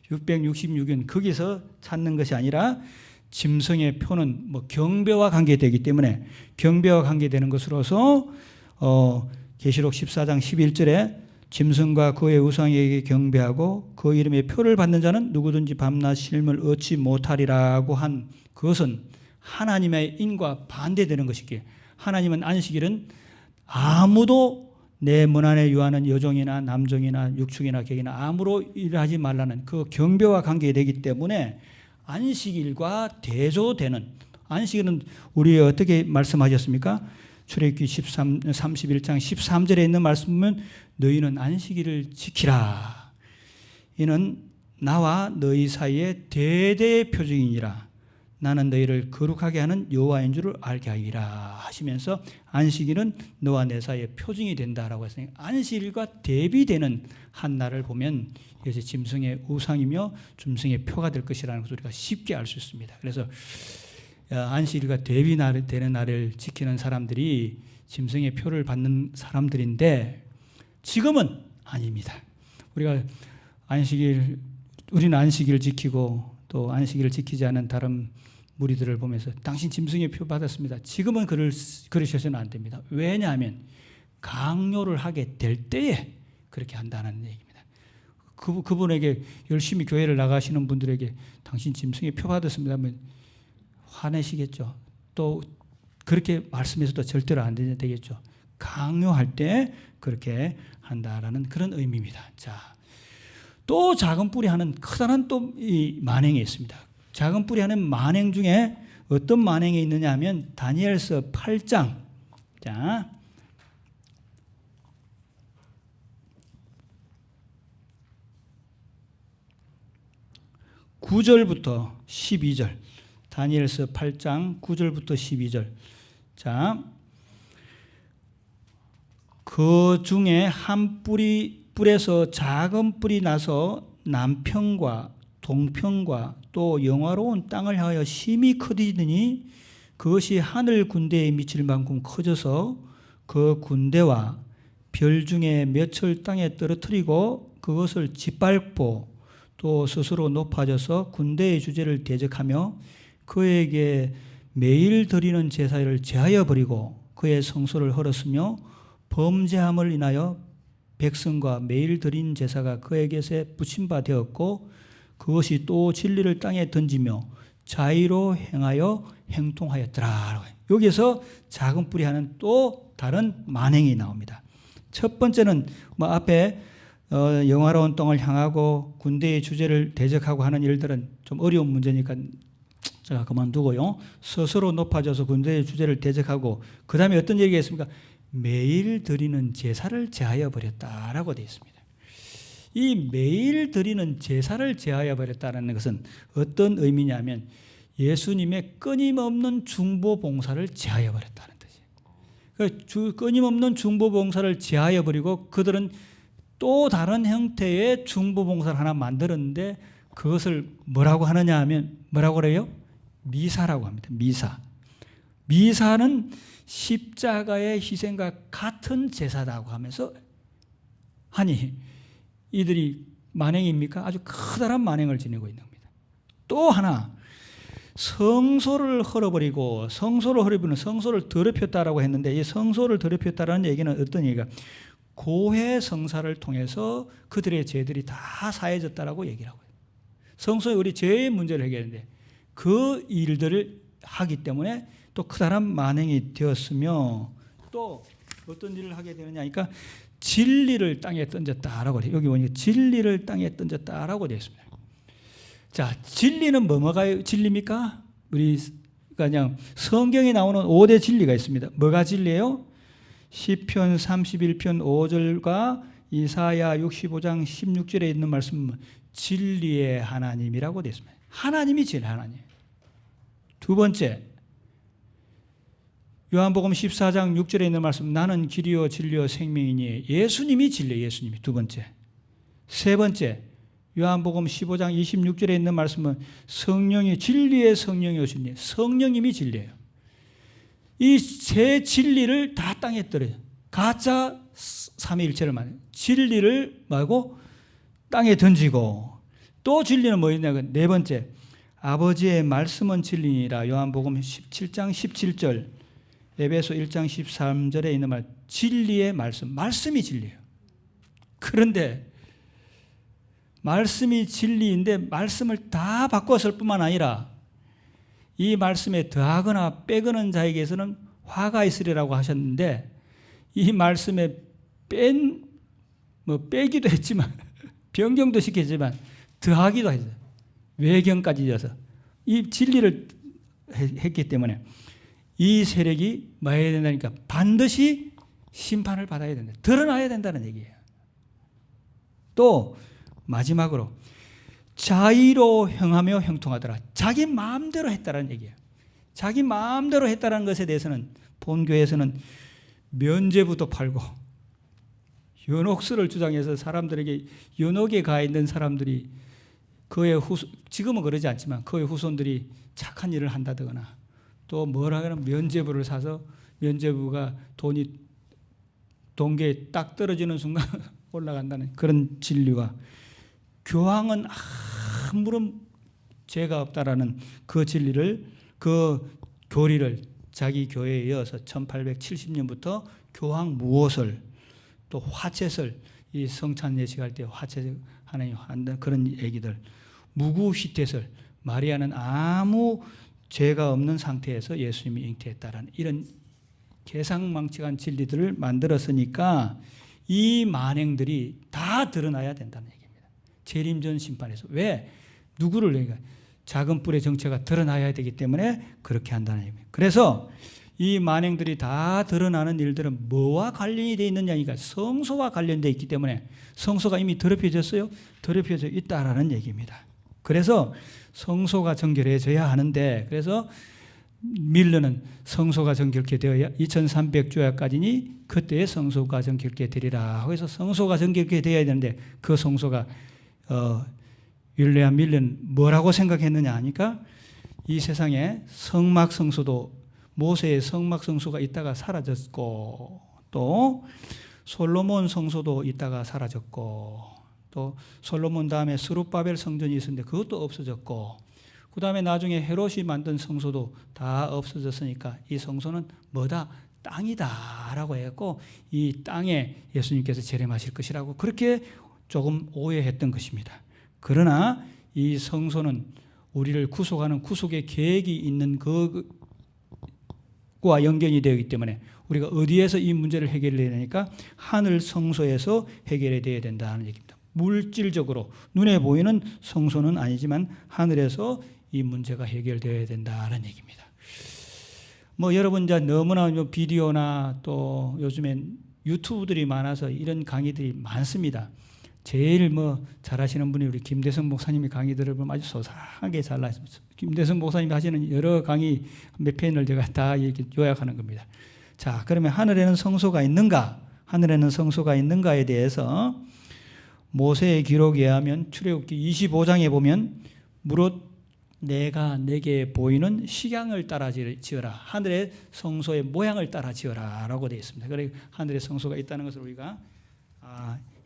666은 거기서 찾는 것이 아니라 짐승의 표는 뭐 경배와 관계되기 때문에 경배와 관계되는 것으로서 계시록 14장 11절에 짐승과 그의 우상에게 경배하고 그 이름의 표를 받는 자는 누구든지 밤낮 쉼을 얻지 못하리라고 한 그것은 하나님의 인과 반대되는 것이기에, 하나님은 안식일은 아무도 내 문 안에 유하는 여종이나 남종이나 육축이나 객이나 아무로 일하지 말라는 그 경배와 관계되기 때문에 안식일과 대조되는, 안식일은 우리 어떻게 말씀하셨습니까? 출애굽기 31장 13절에 있는 말씀은 너희는 안식일을 지키라. 이는 나와 너희 사이에 대대의 표징이니라. 나는 너희를 거룩하게 하는 여호와인 줄을 알게 하리라 하시면서 안식일은 너와 내 사이에 표징이 된다라고 했으니 안식일과 대비되는 한 날을 보면 이것이 짐승의 우상이며 짐승의 표가 될 것이라는 것을 우리가 쉽게 알 수 있습니다. 그래서 안식일과 대비되는 날을 지키는 사람들이 짐승의 표를 받는 사람들인데 지금은 아닙니다. 우리는 안식일을 지키고 또 안식일을 지키지 않은 다른 무리들을 보면서 당신 짐승의 표 받았습니다. 지금은 그러셔서는 안 됩니다. 왜냐하면 강요를 하게 될 때에 그렇게 한다는 얘기입니다. 그분에게 열심히 교회를 나가시는 분들에게 당신 짐승의 표 받았습니다 하면 화내시겠죠. 또 그렇게 말씀해서도 절대로 안 되겠죠. 강요할 때 그렇게 한다라는 그런 의미입니다. 자, 또 작은 뿌리 하는 커다란 또 이 만행이 있습니다. 작은 뿌리 하는 만행 중에 어떤 만행이 있느냐 하면 다니엘서 8장, 자, 9절부터 12절, 다니엘서 8장 9절부터 12절. 자, 그 중에 한 뿔에서 작은 뿔이 나서 남편과 동편과 또 영화로운 땅을 향하여 심히 커지더니 그것이 하늘 군대에 미칠 만큼 커져서 그 군대와 별 중에 몇을 땅에 떨어뜨리고 그것을 짓밟고 또 스스로 높아져서 군대의 주제를 대적하며 그에게 매일 드리는 제사를 제하여 버리고 그의 성소를 헐었으며 범죄함을 인하여 백성과 매일 드린 제사가 그에게서 붙임 바 되었고 그것이 또 진리를 땅에 던지며 자의로 행하여 행통하였더라. 여기서 작은 뿌리 하는 또 다른 만행이 나옵니다. 첫 번째는 뭐 앞에 영화로운 땅을 향하고 군대의 주제를 대적하고 하는 일들은 좀 어려운 문제니까 제가 그만두고요. 스스로 높아져서 군대의 주제를 대적하고 그 다음에 어떤 얘기가 있습니까? 매일 드리는 제사를 제하여 버렸다라고 되어 있습니다. 이 매일 드리는 제사를 제하여 버렸다는 것은 어떤 의미냐면 예수님의 끊임없는 중보 봉사를 제하여 버렸다는 뜻이에요. 끊임없는 중보 봉사를 제하여 버리고 그들은 또 다른 형태의 중보 봉사를 하나 만들었는데 그것을 뭐라고 하느냐 하면 뭐라고 그래요? 미사라고 합니다. 미사는 십자가의 희생과 같은 제사라고 하면서 하니 이들이 만행입니까? 아주 커다란 만행을 지니고 있는 겁니다. 또 하나 성소를 헐어버리고 성소를 더럽혔다라고 했는데 이 성소를 더럽혔다라는 얘기는 어떤 얘기가 고해 성사를 통해서 그들의 죄들이 다 사해졌다라고 얘기를 하고 있어요. 성소에 우리 죄의 문제를 해결했는데 그 일들을 하기 때문에 또 커다란 만행이 되었으며 또 어떤 일을 하게 되느냐 하니까 진리를 땅에 던졌다라고 해요. 여기 보니까 진리를 땅에 던졌다라고 되어 있습니다. 자, 진리는 뭐가 진리입니까? 우리가 그냥 성경에 나오는 5대 진리가 있습니다. 뭐가 진리예요? 시편 31편 5절과 이사야 65장 16절에 있는 말씀은 진리의 하나님이라고 되어 있습니다. 하나님이 진리 하나님. 두 번째, 요한복음 14장 6절에 있는 말씀, 나는 길이요 진리요 생명이니, 예수님이 진리예요. 예수님이 두 번째. 세 번째, 요한복음 15장 26절에 있는 말씀은 성령이 진리의 성령이 오시니, 성령님이 진리예요. 이 세 진리를 다 땅에 떨어요. 가짜 삼위일체를 말해요. 진리를 말고 땅에 던지고, 또 진리는 뭐였냐면 네 번째, 아버지의 말씀은 진리니라. 요한복음 17장 17절, 에베소 1장 13절에 있는 말, 진리의 말씀, 말씀이 진리예요. 그런데 말씀이 진리인데 말씀을 다 바꿨을 뿐만 아니라 이 말씀에 더하거나 빼거는 자에게서는 화가 있으리라고 하셨는데, 이 말씀에 빼기도 했지만 변경도 시켰지만 더하기도 했어요. 외경까지 이어서 이 진리를 했기 때문에 이 세력이 뭐 해야 된다니까? 반드시 심판을 받아야 된다. 드러나야 된다는 얘기예요. 또 마지막으로 자의로 행하며 형통하더라. 자기 마음대로 했다는 얘기예요. 자기 마음대로 했다는 것에 대해서는 본교에서는 면죄부도 팔고 연옥수를 주장해서 사람들에게, 연옥에 가 있는 사람들이 그의 지금은 그러지 않지만 그의 후손들이 착한 일을 한다거나 또 뭐라 하면 면죄부를 사서 면죄부가 돈이 동계에 딱 떨어지는 순간 올라간다는 그런 진리와, 교황은 아무런 죄가 없다라는 그 진리를, 그 교리를 자기 교회에 이어서 1870년부터 교황 무호설, 또 화채설, 이 성찬 예식할 때 화채 하나님 한다 그런 얘기들, 무구휘태설, 마리아는 아무 죄가 없는 상태에서 예수님이 잉태했다라는 이런 개상망측한 진리들을 만들었으니까 이 만행들이 다 드러나야 된다는 얘기입니다. 재림전 심판에서. 왜? 누구를 얘기해? 작은 뿔의 정체가 드러나야 되기 때문에 그렇게 한다는 얘기입니다. 그래서 이 만행들이 다 드러나는 일들은 뭐와 관련이 되어 있느냐니까 성소와 관련되어 있기 때문에, 성소가 이미 더럽혀졌어요? 더럽혀져 있다라는 얘기입니다. 그래서 성소가 정결해져야 하는데, 그래서 밀러는 성소가 정결케 되어야 2300조야까지니 그때의 성소가 정결케 되리라. 그래서 성소가 정결케 되어야 되는데 그 성소가 윌리엄 밀러는 뭐라고 생각했느냐 하니까, 이 세상에 성막 성소도 모세의 성막 성소가 있다가 사라졌고, 또 솔로몬 성소도 있다가 사라졌고, 또 솔로몬 다음에 스룹바벨 성전이 있었는데 그것도 없어졌고, 그 다음에 나중에 헤롯이 만든 성소도 다 없어졌으니까 이 성소는 뭐다? 땅이다라고 했고, 이 땅에 예수님께서 재림하실 것이라고 그렇게 조금 오해했던 것입니다. 그러나 이 성소는 우리를 구속하는 구속의 계획이 있는 그와 연결이 되기 때문에 우리가 어디에서 이 문제를 해결해야 되니까 하늘 성소에서 해결해야 된다는 얘기입니다. 물질적으로 눈에 보이는 성소는 아니지만 하늘에서 이 문제가 해결되어야 된다는 얘기입니다. 뭐 여러분 이제 너무나 비디오나 또 요즘엔 유튜브들이 많아서 이런 강의들이 많습니다. 제일 뭐 잘하시는 분이 우리 김대성 목사님의 강의들을 보면 아주 소상하게 잘 하십니다. 김대성 목사님이 하시는 여러 강의 몇 편을 제가 다 이렇게 요약하는 겁니다. 자, 그러면 하늘에는 성소가 있는가? 하늘에는 성소가 있는가에 대해서 모세의 기록에 의하면 출애굽기 25장에 보면 무릇 내가 내게 보이는 식양을 따라 지어라. 하늘의 성소의 모양을 따라 지어라 라고 되어 있습니다. 그러니까 하늘의 성소가 있다는 것을 우리가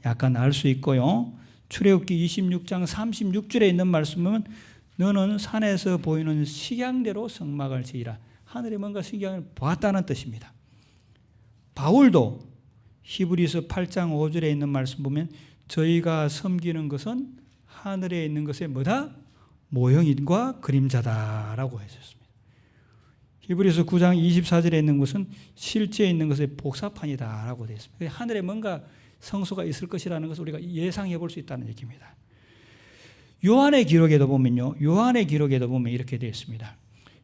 약간 알 수 있고요. 출애굽기 26장 36절에 있는 말씀은 너는 산에서 보이는 식양대로 성막을 지으라. 하늘에 뭔가 식양을 보았다는 뜻입니다. 바울도 히브리서 8장 5절에 있는 말씀 보면 저희가 섬기는 것은 하늘에 있는 것의 뭐다? 모형과 그림자다라고 하셨습니다. 히브리서 9장 24절에 있는 것은 실제 있는 것의 복사판이다라고 되어 있습니다. 하늘에 뭔가 성소가 있을 것이라는 것을 우리가 예상해 볼 수 있다는 얘기입니다. 요한의 기록에도 보면요. 요한의 기록에도 보면 이렇게 되어 있습니다.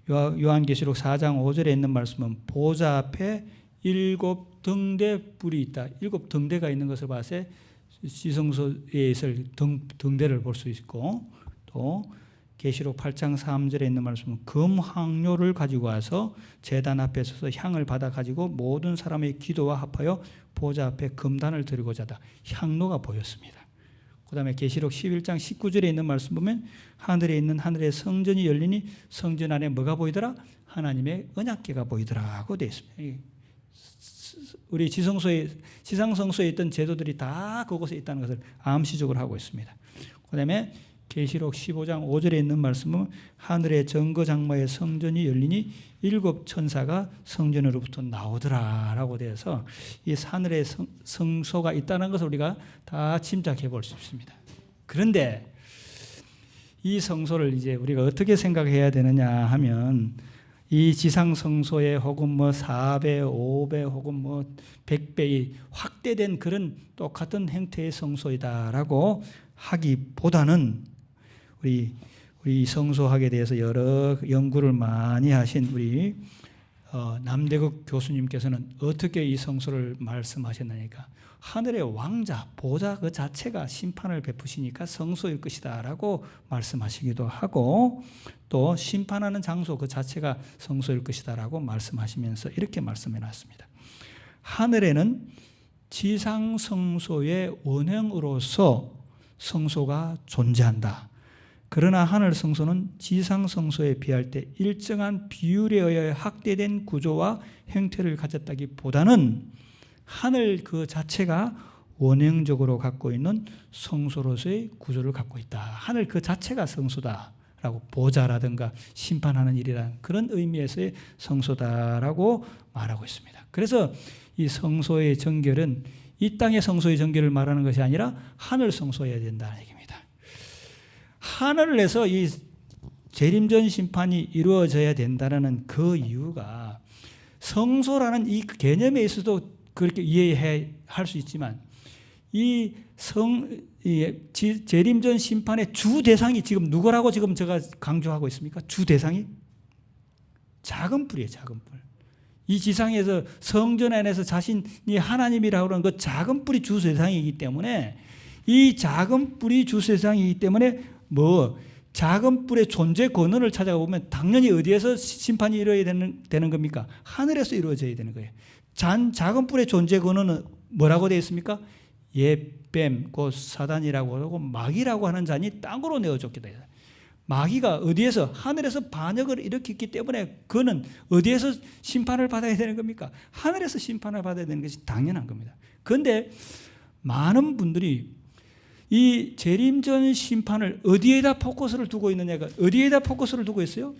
요한계시록 4장 5절에 있는 말씀은 보좌 앞에 7 등대 뿔이 있다. 7 등대가 있는 것을 봐서 지성소에 있을 등대를 볼 수 있고, 또 계시록 8장 3절에 있는 말씀은 금 황료를 가지고 와서 제단 앞에 서서 향을 받아 가지고 모든 사람의 기도와 합하여 보좌 앞에 금단을 드리고자 하다. 향로가 보였습니다. 그 다음에 계시록 11장 19절에 있는 말씀 보면 하늘에 있는 하늘의 성전이 열리니 성전 안에 뭐가 보이더라? 하나님의 언약궤가 보이더라 하고 되어 있습니다. 우리 지상성소에 있던 제도들이 다 그곳에 있다는 것을 암시적으로 하고 있습니다. 그 다음에 계시록 15장 5절에 있는 말씀은 하늘의 정거장마의 성전이 열리니 7 천사가 성전으로부터 나오더라 라고 되어서 이 하늘의 성소가 있다는 것을 우리가 다 짐작해 볼 수 있습니다. 그런데 이 성소를 이제 우리가 어떻게 생각해야 되느냐 하면 이 지상 성소에 혹은 뭐 4배, 5배 혹은 뭐 100배의 확대된 그런 똑같은 형태의 성소이다라고 하기보다는 우리 성소학에 대해서 여러 연구를 많이 하신 우리 남대국 교수님께서는 어떻게 이 성소를 말씀하셨느니까 하늘의 왕자, 보좌 그 자체가 심판을 베푸시니까 성소일 것이다 라고 말씀하시기도 하고, 또 심판하는 장소 그 자체가 성소일 것이다 라고 말씀하시면서 이렇게 말씀해 놨습니다. 하늘에는 지상 성소의 원형으로서 성소가 존재한다. 그러나 하늘 성소는 지상 성소에 비할 때 일정한 비율에 의해 확대된 구조와 형태를 가졌다기보다는 하늘 그 자체가 원형적으로 갖고 있는 성소로서의 구조를 갖고 있다. 하늘 그 자체가 성소다라고, 보좌라든가 심판하는 일이라는 그런 의미에서의 성소다라고 말하고 있습니다. 그래서 이 성소의 정결은 이 땅의 성소의 정결을 말하는 것이 아니라 하늘 성소여야 된다는 얘기입니다. 하늘에서 이 재림전 심판이 이루어져야 된다는 그 이유가 성소라는 이 개념에 있어도 그렇게 이해할 수 있지만 이 재림전 심판의 주 대상이 지금 누구라고 지금 제가 강조하고 있습니까? 주 대상이 작은 뿔이에요. 작은 뿔. 이 지상에서 성전 안에서 자신이 하나님이라고 하는 그 작은 뿔이 주 대상이기 때문에, 이 작은 뿔이 주 대상이기 때문에 작은 뿔의 존재 근원을 찾아보면 당연히 어디에서 심판이 이루어야 되는 겁니까? 하늘에서 이루어져야 되는 거예요. 작은 뿔의 존재 근원은 뭐라고 되어 있습니까? 옛뱀, 곧 사단이라고 하고 마귀라고 하는 자니 땅으로 내어줬게 돼요. 마귀가 어디에서? 하늘에서 반역을 일으켰기 때문에 그는 어디에서 심판을 받아야 되는 겁니까? 하늘에서 심판을 받아야 되는 것이 당연한 겁니다. 그런데 많은 분들이 이 재림전 심판을 어디에다 포커스를 두고 있느냐가, 어디에다 포커스를 두고 있어요?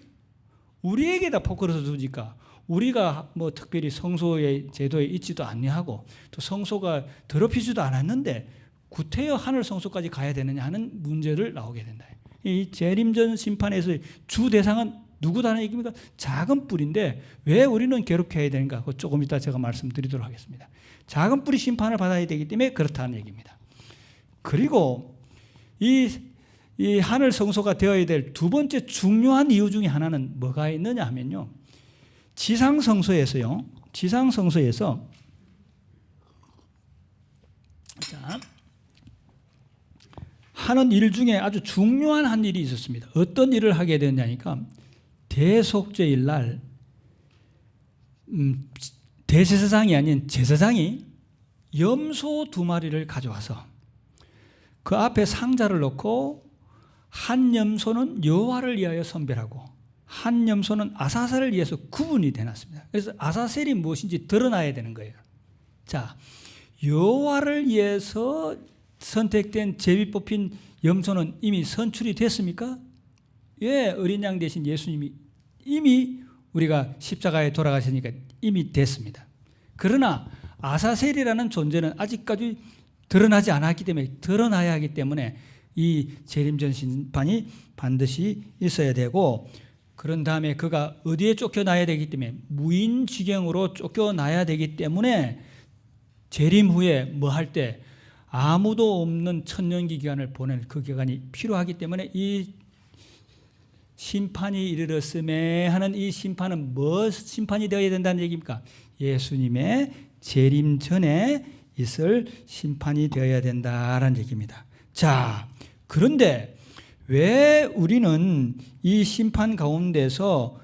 우리에게다 포커스를 두니까 우리가 뭐 특별히 성소의 제도에 있지도 아니하고 또 성소가 더럽히지도 않았는데 구태여 하늘 성소까지 가야 되느냐 하는 문제를 나오게 된다. 이 재림전 심판에서 주 대상은 누구다는 얘기입니까? 작은 뿔인데 왜 우리는 괴롭게 해야 되는가? 조금 이따 제가 말씀드리도록 하겠습니다. 작은 뿔이 심판을 받아야 되기 때문에 그렇다는 얘기입니다. 그리고 이 하늘 성소가 되어야 될 두 번째 중요한 이유 중에 하나는 뭐가 있느냐 하면요, 지상 성소에서 하는 일 중에 아주 중요한 한 일이 있었습니다. 어떤 일을 하게 되냐니까 대속죄일 날 대제사장이 아닌 제사장이 염소 2마리를 가져와서 그 앞에 상자를 놓고 한 염소는 여호와를 위하여 선별하고 한 염소는 아사셀을 위해서 구분이 되놨습니다. 그래서 아사셀이 무엇인지 드러나야 되는 거예요. 자, 여호와를 위해서 선택된 제비 뽑힌 염소는 이미 선출이 됐습니까? 예, 어린 양 대신 예수님이 이미 우리가 십자가에 돌아가시니까 이미 됐습니다. 그러나 아사셀이라는 존재는 아직까지 드러나지 않았기 때문에 드러나야 하기 때문에 이 재림전 심판이 반드시 있어야 되고, 그런 다음에 그가 어디에 쫓겨나야 되기 때문에 무인지경으로 쫓겨나야 되기 때문에 재림 후에 뭐 할 때 아무도 없는 천년기 기간을 보낼 그 기간이 필요하기 때문에 이 심판이 이르렀음에 하는 이 심판은 무엇 심판이 되어야 된다는 얘기입니까? 예수님의 재림 전에 있을 심판이 되어야 된다라는 얘기입니다. 자, 그런데 왜 우리는 이 심판 가운데서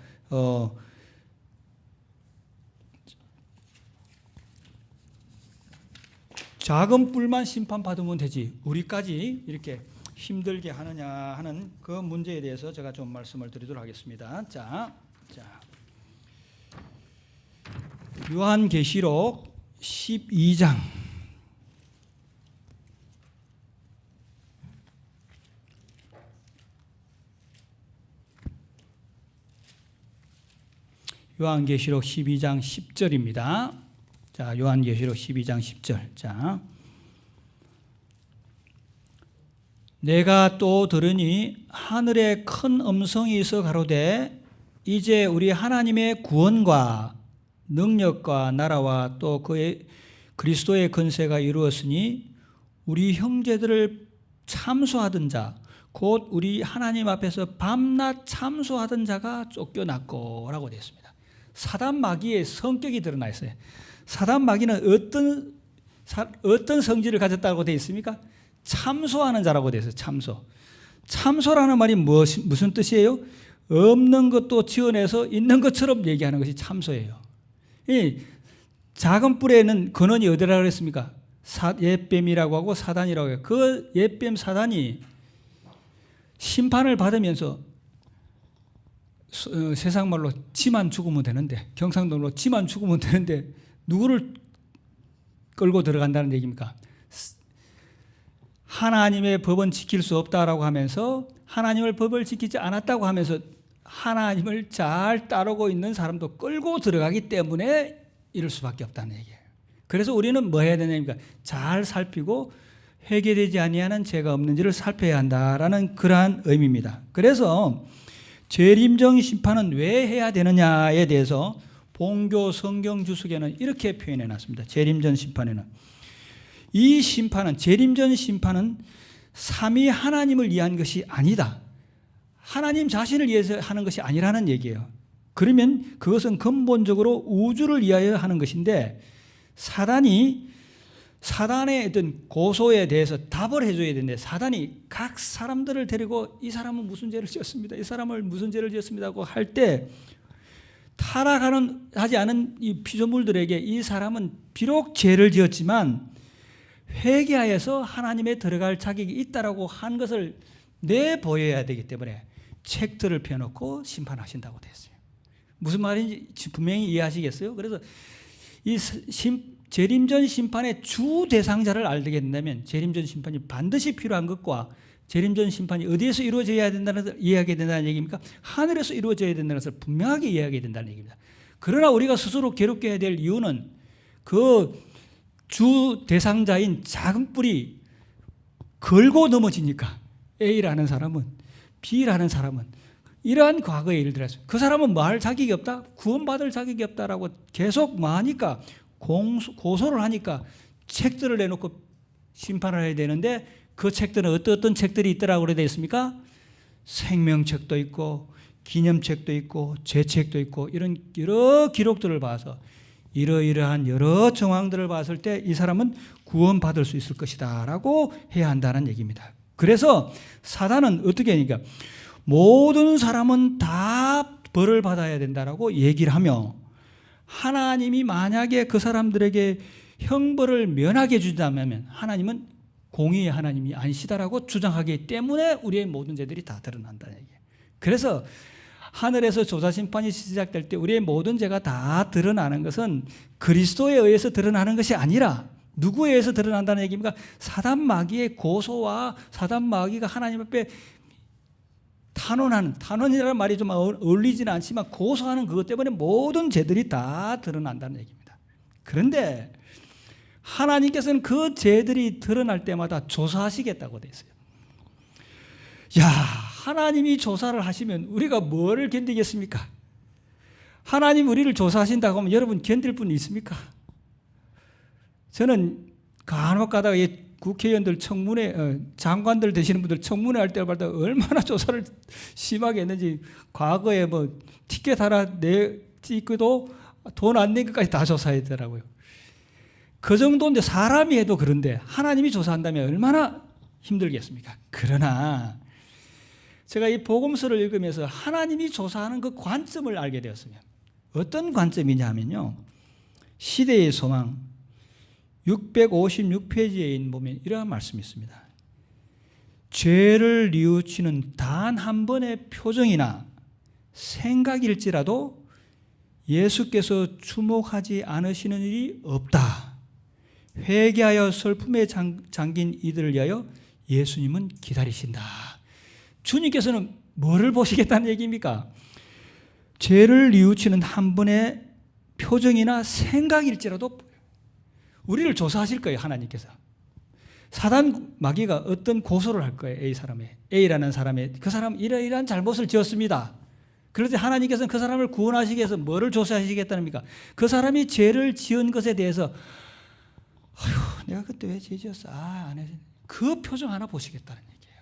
작은 뿔만 심판받으면 되지 우리까지 이렇게 힘들게 하느냐 하는 그 문제에 대해서 제가 좀 말씀을 드리도록 하겠습니다. 자, 요한계시록 12장 요한계시록 12장 10절입니다. 자, 요한계시록 12장 10절. 자, 내가 또 들으니 하늘에 큰 음성이 있어 가로되 이제 우리 하나님의 구원과 능력과 나라와 또 그의 그리스도의 권세가 이루었으니 우리 형제들을 참소하던 자 곧 우리 하나님 앞에서 밤낮 참소하던 자가 쫓겨났고라고 되어 있습니다. 사단 마귀의 성격이 드러나 있어요. 사단 마귀는 어떤 성질을 가졌다고 되어 있습니까? 참소하는 자라고 되어 있어요. 참소라는 말이 무슨 뜻이에요? 없는 것도 지어내서 있는 것처럼 얘기하는 것이 참소예요. 이 작은 뿔에는 근원이 어디라고 그랬습니까? 옛뱀이라고 하고 사단이라고 해요. 그 옛뱀 사단이 심판을 받으면서 세상 말로 지만 죽으면 되는데, 경상도로 지만 죽으면 되는데 누구를 끌고 들어간다는 얘기입니까? 하나님의 법은 지킬 수 없다라고 하면서 하나님의 법을 지키지 않았다고 하면서 하나님을 잘 따르고 있는 사람도 끌고 들어가기 때문에 이럴 수밖에 없다는 얘기예요. 그래서 우리는 뭐 해야 되냐니까 잘 살피고 회개되지 아니하는 죄가 없는지를 살펴야 한다라는 그러한 의미입니다. 그래서 재림정 심판은 왜 해야 되느냐에 대해서 본교 성경 주석에는 이렇게 표현해 놨습니다. 재림전 심판에는 이 심판은 재림전 심판은 삼위 하나님을 위한 것이 아니다. 하나님 자신을 위해서 하는 것이 아니라는 얘기예요. 그러면 그것은 근본적으로 우주를 위하여 하는 것인데 사단의 어떤 고소에 대해서 답을 해줘야 되는데 사단이 각 사람들을 데리고 이 사람은 무슨 죄를 지었습니다. 이 사람을 무슨 죄를 지었습니다고 할 때 타락하지 않은 이 피조물들에게 이 사람은 비록 죄를 지었지만 회개하여서 하나님에 들어갈 자격이 있다라고 한 것을 내보여야 되기 때문에 책들을 펴놓고 심판하신다고 되었어요. 무슨 말인지 분명히 이해하시겠어요? 그래서 이 재림전 심판의 주 대상자를 알게 된다면 재림전 심판이 반드시 필요한 것과 재림전 심판이 어디에서 이루어져야 된다는 것을 이해하게 된다는 얘기입니까? 하늘에서 이루어져야 된다는 것을 분명하게 이해하게 된다는 얘기입니다. 그러나 우리가 스스로 괴롭게 해야 될 이유는 그 주 대상자인 작은 뿔이 걸고 넘어지니까 A라는 사람은 B라는 사람은 이러한 과거의 일들을 했어요. 그 사람은 뭐 할 자격이 없다? 구원받을 자격이 없다라고 계속 뭐 하니까 고소를 하니까 책들을 내놓고 심판을 해야 되는데 그 책들은 어떤 책들이 있더라고 그래 되어 있습니까? 생명책도 있고 기념책도 있고 죄책도 있고 이런 여러 기록들을 봐서 이러이러한 여러 정황들을 봤을 때 이 사람은 구원받을 수 있을 것이다 라고 해야 한다는 얘기입니다. 그래서 사단은 어떻게 하니까 모든 사람은 다 벌을 받아야 된다라고 얘기를 하며 하나님이 만약에 그 사람들에게 형벌을 면하게 해준다면 하나님은 공의의 하나님이 아니시다라고 주장하기 때문에 우리의 모든 죄들이 다 드러난다는 얘기예요. 그래서 하늘에서 조사심판이 시작될 때 우리의 모든 죄가 다 드러나는 것은 그리스도에 의해서 드러나는 것이 아니라 누구에 의해서 드러난다는 얘기입니까? 사단 마귀의 고소와 사단 마귀가 하나님 앞에 탄원이라는 말이 좀 어울리지는 않지만 고소하는 그것 때문에 모든 죄들이 다 드러난다는 얘기입니다. 그런데 하나님께서는 그 죄들이 드러날 때마다 조사하시겠다고 되어 있어요. 야, 하나님이 조사를 하시면 우리가 뭐를 견디겠습니까? 하나님 우리를 조사하신다고 하면 여러분 견딜 분 있습니까? 저는 간혹 가다가 국회의원들 청문회, 장관들 되시는 분들 청문회 할 때마다 얼마나 조사를 심하게 했는지, 과거에 뭐 티켓 하나 찍고도 돈 안 낸 것까지 다 조사했더라고요. 그 정도인데 사람이 해도 그런데 하나님이 조사한다면 얼마나 힘들겠습니까? 그러나 제가 이 복음서를 읽으면서 하나님이 조사하는 그 관점을 알게 되었습니다. 어떤 관점이냐 하면요, 시대의 소망 656페이지에 보면 이러한 말씀이 있습니다. 죄를 뉘우치는 단 한 번의 표정이나 생각일지라도 예수께서 주목하지 않으시는 일이 없다. 회개하여 슬픔에 잠긴 이들을 위하여 예수님은 기다리신다. 주님께서는 뭐를 보시겠다는 얘기입니까? 죄를 뉘우치는 한 번의 표정이나 생각일지라도 우리를 조사하실 거예요. 하나님께서. 사단 마귀가 어떤 고소를 할 거예요. A라는 사람의 그 사람 이러이러한 잘못을 지었습니다. 그런데 하나님께서는 그 사람을 구원하시기 위해서 뭐를 조사하시겠다는입니까? 그 사람이 죄를 지은 것에 대해서 내가 그때 왜 죄 지었어? 안 했어. 그 표정 하나 보시겠다는 얘기예요.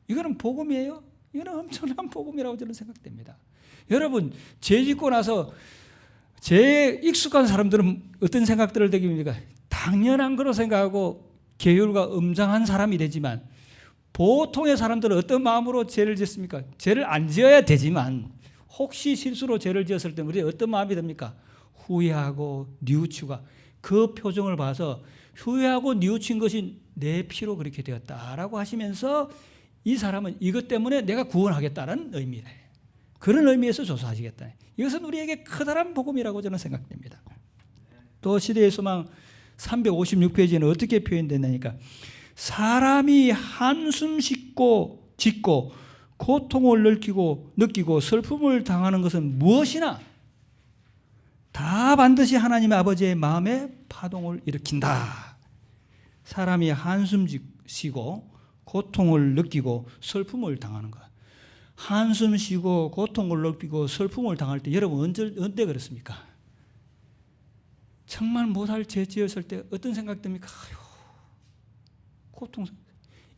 이거는 복음이에요? 이거는 엄청난 복음이라고 저는 생각됩니다. 여러분, 죄 짓고 나서 죄에 익숙한 사람들은 어떤 생각들을 되깁니까? 당연한 거로 생각하고 계율과 음장한 사람이 되지만, 보통의 사람들은 어떤 마음으로 죄를 짓습니까? 죄를 안 지어야 되지만 혹시 실수로 죄를 지었을 때 우리 어떤 마음이 됩니까? 후회하고 뉘우치고, 그 표정을 봐서 후회하고 뉘우친 것이 내 피로 그렇게 되었다라고 하시면서 이 사람은 이것 때문에 내가 구원하겠다는 의미래. 그런 의미에서 조사하시겠다. 이것은 우리에게 커다란 복음이라고 저는 생각됩니다. 또 시대의 소망 356페이지는 어떻게 표현됐냐니까, 사람이 한숨 짓고 고통을 느끼고 슬픔을 당하는 것은 무엇이나 다 반드시 하나님의 아버지의 마음에 파동을 일으킨다. 사람이 한숨 쉬고 고통을 느끼고 슬픔을 당하는 것. 한숨 쉬고 고통을 느끼고 슬픔을 당할 때 여러분 언제 그렇습니까? 정말 못할 죄 지었을 때 어떤 생각 듭니까? 고통.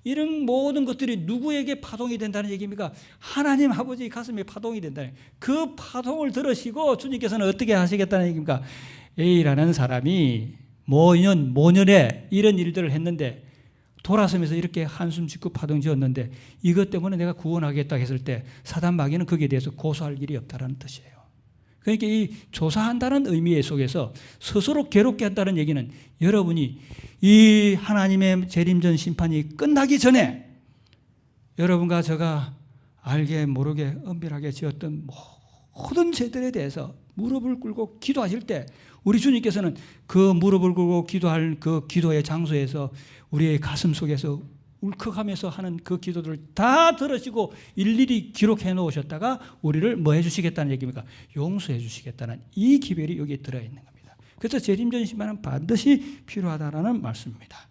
이런 모든 것들이 누구에게 파동이 된다는 얘기입니까? 하나님 아버지 가슴에 파동이 된다는, 그 파동을 들으시고 주님께서는 어떻게 하시겠다는 얘기입니까? A라는 사람이 모년에 이런 일들을 했는데 돌아서면서 이렇게 한숨 짓고 파동 지었는데 이것 때문에 내가 구원하겠다 했을 때 사단 마귀는 거기에 대해서 고소할 일이 없다는 뜻이에요. 그러니까 이 조사한다는 의미 속에서 스스로 괴롭게 한다는 얘기는 여러분이 이 하나님의 재림전 심판이 끝나기 전에 여러분과 제가 알게 모르게 은밀하게 지었던 모든 죄들에 대해서 무릎을 꿇고 기도하실 때 우리 주님께서는 그 무릎을 꿇고 기도할 그 기도의 장소에서 우리의 가슴 속에서 울컥하면서 하는 그 기도들을 다 들으시고 일일이 기록해 놓으셨다가 우리를 뭐 해주시겠다는 얘기입니까? 용서해 주시겠다는 이 기별이 여기에 들어있는 겁니다. 그래서 재림전 심판은 반드시 필요하다는 말씀입니다.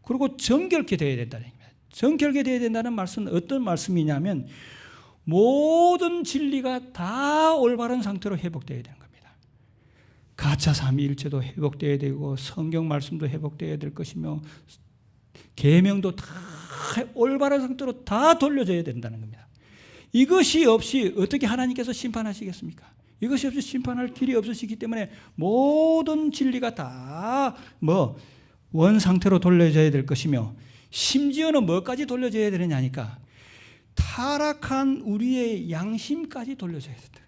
그리고 정결케 되어야 된다는 얘기입니다. 정결케 되어야 된다는 말씀은 어떤 말씀이냐면 모든 진리가 다 올바른 상태로 회복되어야 되는 겁니다. 가짜 삼위일체도 회복되어야 되고 성경 말씀도 회복되어야 될 것이며 계명도 다 올바른 상태로 다 돌려져야 된다는 겁니다. 이것이 없이 어떻게 하나님께서 심판하시겠습니까? 이것이 없이 심판할 길이 없으시기 때문에 모든 진리가 다 원상태로 돌려져야 될 것이며 심지어는 뭐까지 돌려져야 되느냐니까 타락한 우리의 양심까지 돌려져야 된다.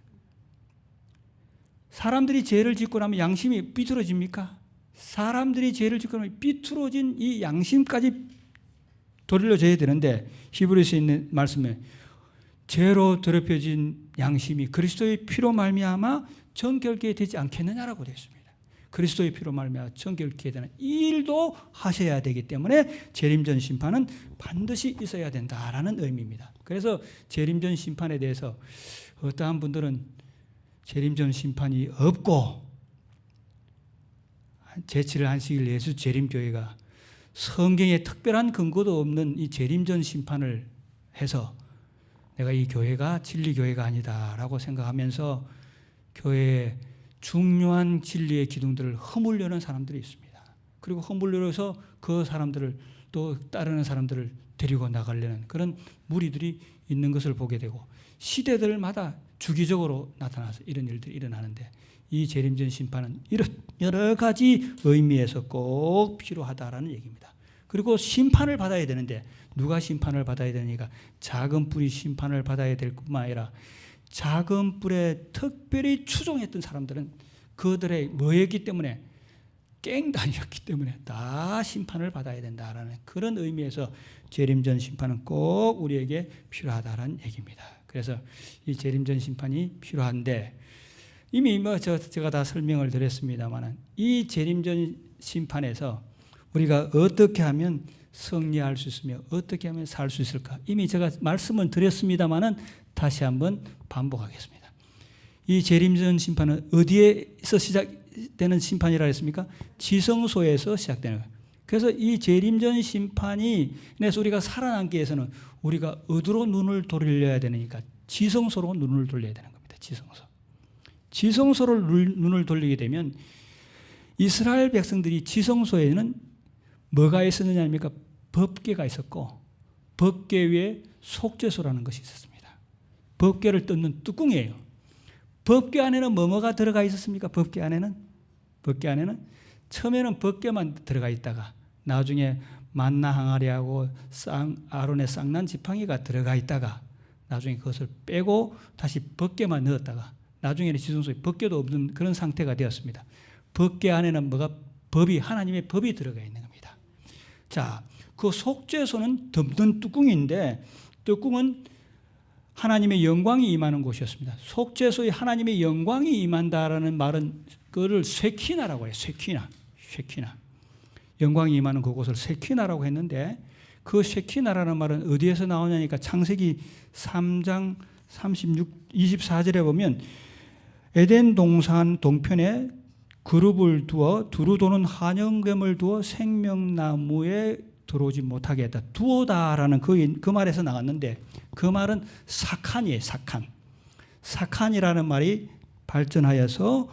사람들이 죄를 짓고 나면 양심이 삐뚤어집니까? 사람들이 죄를 짓고 나면 삐뚤어진 이 양심까지 돌려져야 되는데 히브리서에 있는 말씀에 죄로 더럽혀진 양심이 그리스도의 피로 말미암아 정결케 되지 않겠느냐라고 되어 있습니다. 그리스도의 피로 말미암아 정결케 되는 이 일도 하셔야 되기 때문에 재림전 심판은 반드시 있어야 된다라는 의미입니다. 그래서 재림전 심판에 대해서 어떠한 분들은 재림전 심판이 없고 제7일 안식일 예수 재림교회가 성경에 특별한 근거도 없는 이 재림전 심판을 해서 내가 이 교회가 진리교회가 아니다라고 생각하면서 교회의 중요한 진리의 기둥들을 허물려는 사람들이 있습니다. 그리고 허물려서 그 사람들을 또 따르는 사람들을 데리고 나가려는 그런 무리들이 있는 것을 보게 되고 시대들마다 주기적으로 나타나서 이런 일들이 일어나는데 이 재림전 심판은 이런 여러 가지 의미에서 꼭 필요하다라는 얘기입니다. 그리고 심판을 받아야 되는데 누가 심판을 받아야 되니까 작은 뿔이 심판을 받아야 될 뿐만 아니라 작은 뿔에 특별히 추종했던 사람들은 그들의 뭐였기 때문에 깽단이었기 때문에 다 심판을 받아야 된다라는 그런 의미에서 재림전 심판은 꼭 우리에게 필요하다라는 얘기입니다. 그래서 이 재림전 심판이 필요한데 이미 제가 다 설명을 드렸습니다만 이 재림전 심판에서 우리가 어떻게 하면 승리할 수 있으며 어떻게 하면 살 수 있을까? 이미 제가 말씀을 드렸습니다만 다시 한번 반복하겠습니다. 이 재림전 심판은 어디에서 시작되는 심판이라 했습니까? 지성소에서 시작되는 거예요. 그래서 이 재림전 심판이 내서 우리가 살아남기 위해서는 우리가 어디로 눈을 돌려야 되니까 지성소로 눈을 돌려야 되는 겁니다. 지성소. 지성소로 눈을 돌리게 되면 이스라엘 백성들이 지성소에는 뭐가 있었느냐 합니까? 법궤가 있었고 법궤 위에 속죄소라는 것이 있었습니다. 법궤를 뜯는 뚜껑이에요. 법궤 안에는 뭐가 들어가 있었습니까? 법궤 안에는 처음에는 법궤만 들어가 있다가 나중에 만나 항아리하고 아론의 쌍난 지팡이가 들어가 있다가 나중에 그것을 빼고 다시 법궤만 넣었다가 나중에는 지성소에 법궤도 없는 그런 상태가 되었습니다. 법궤 안에는 하나님의 법이 들어가 있는 겁니다. 자, 그 속죄소는 덮는 뚜껑인데 뚜껑은 하나님의 영광이 임하는 곳이었습니다. 속죄소에 하나님의 영광이 임한다라는 말은 그거를 쉐키나라고 해요. 쉐키나. 영광이 임하는 그곳을 쉐키나라고 했는데 그 쉐키나라는 말은 어디에서 나오냐니까 창세기 3장 24절에 보면 에덴 동산 동편에 그룹을 두어 두루 도는 한영검을 두어 생명나무에 들어오지 못하게 했다. 두어다라는 그 말에서 나왔는데 그 말은 사칸이에요. 사칸이라는 말이 발전하여서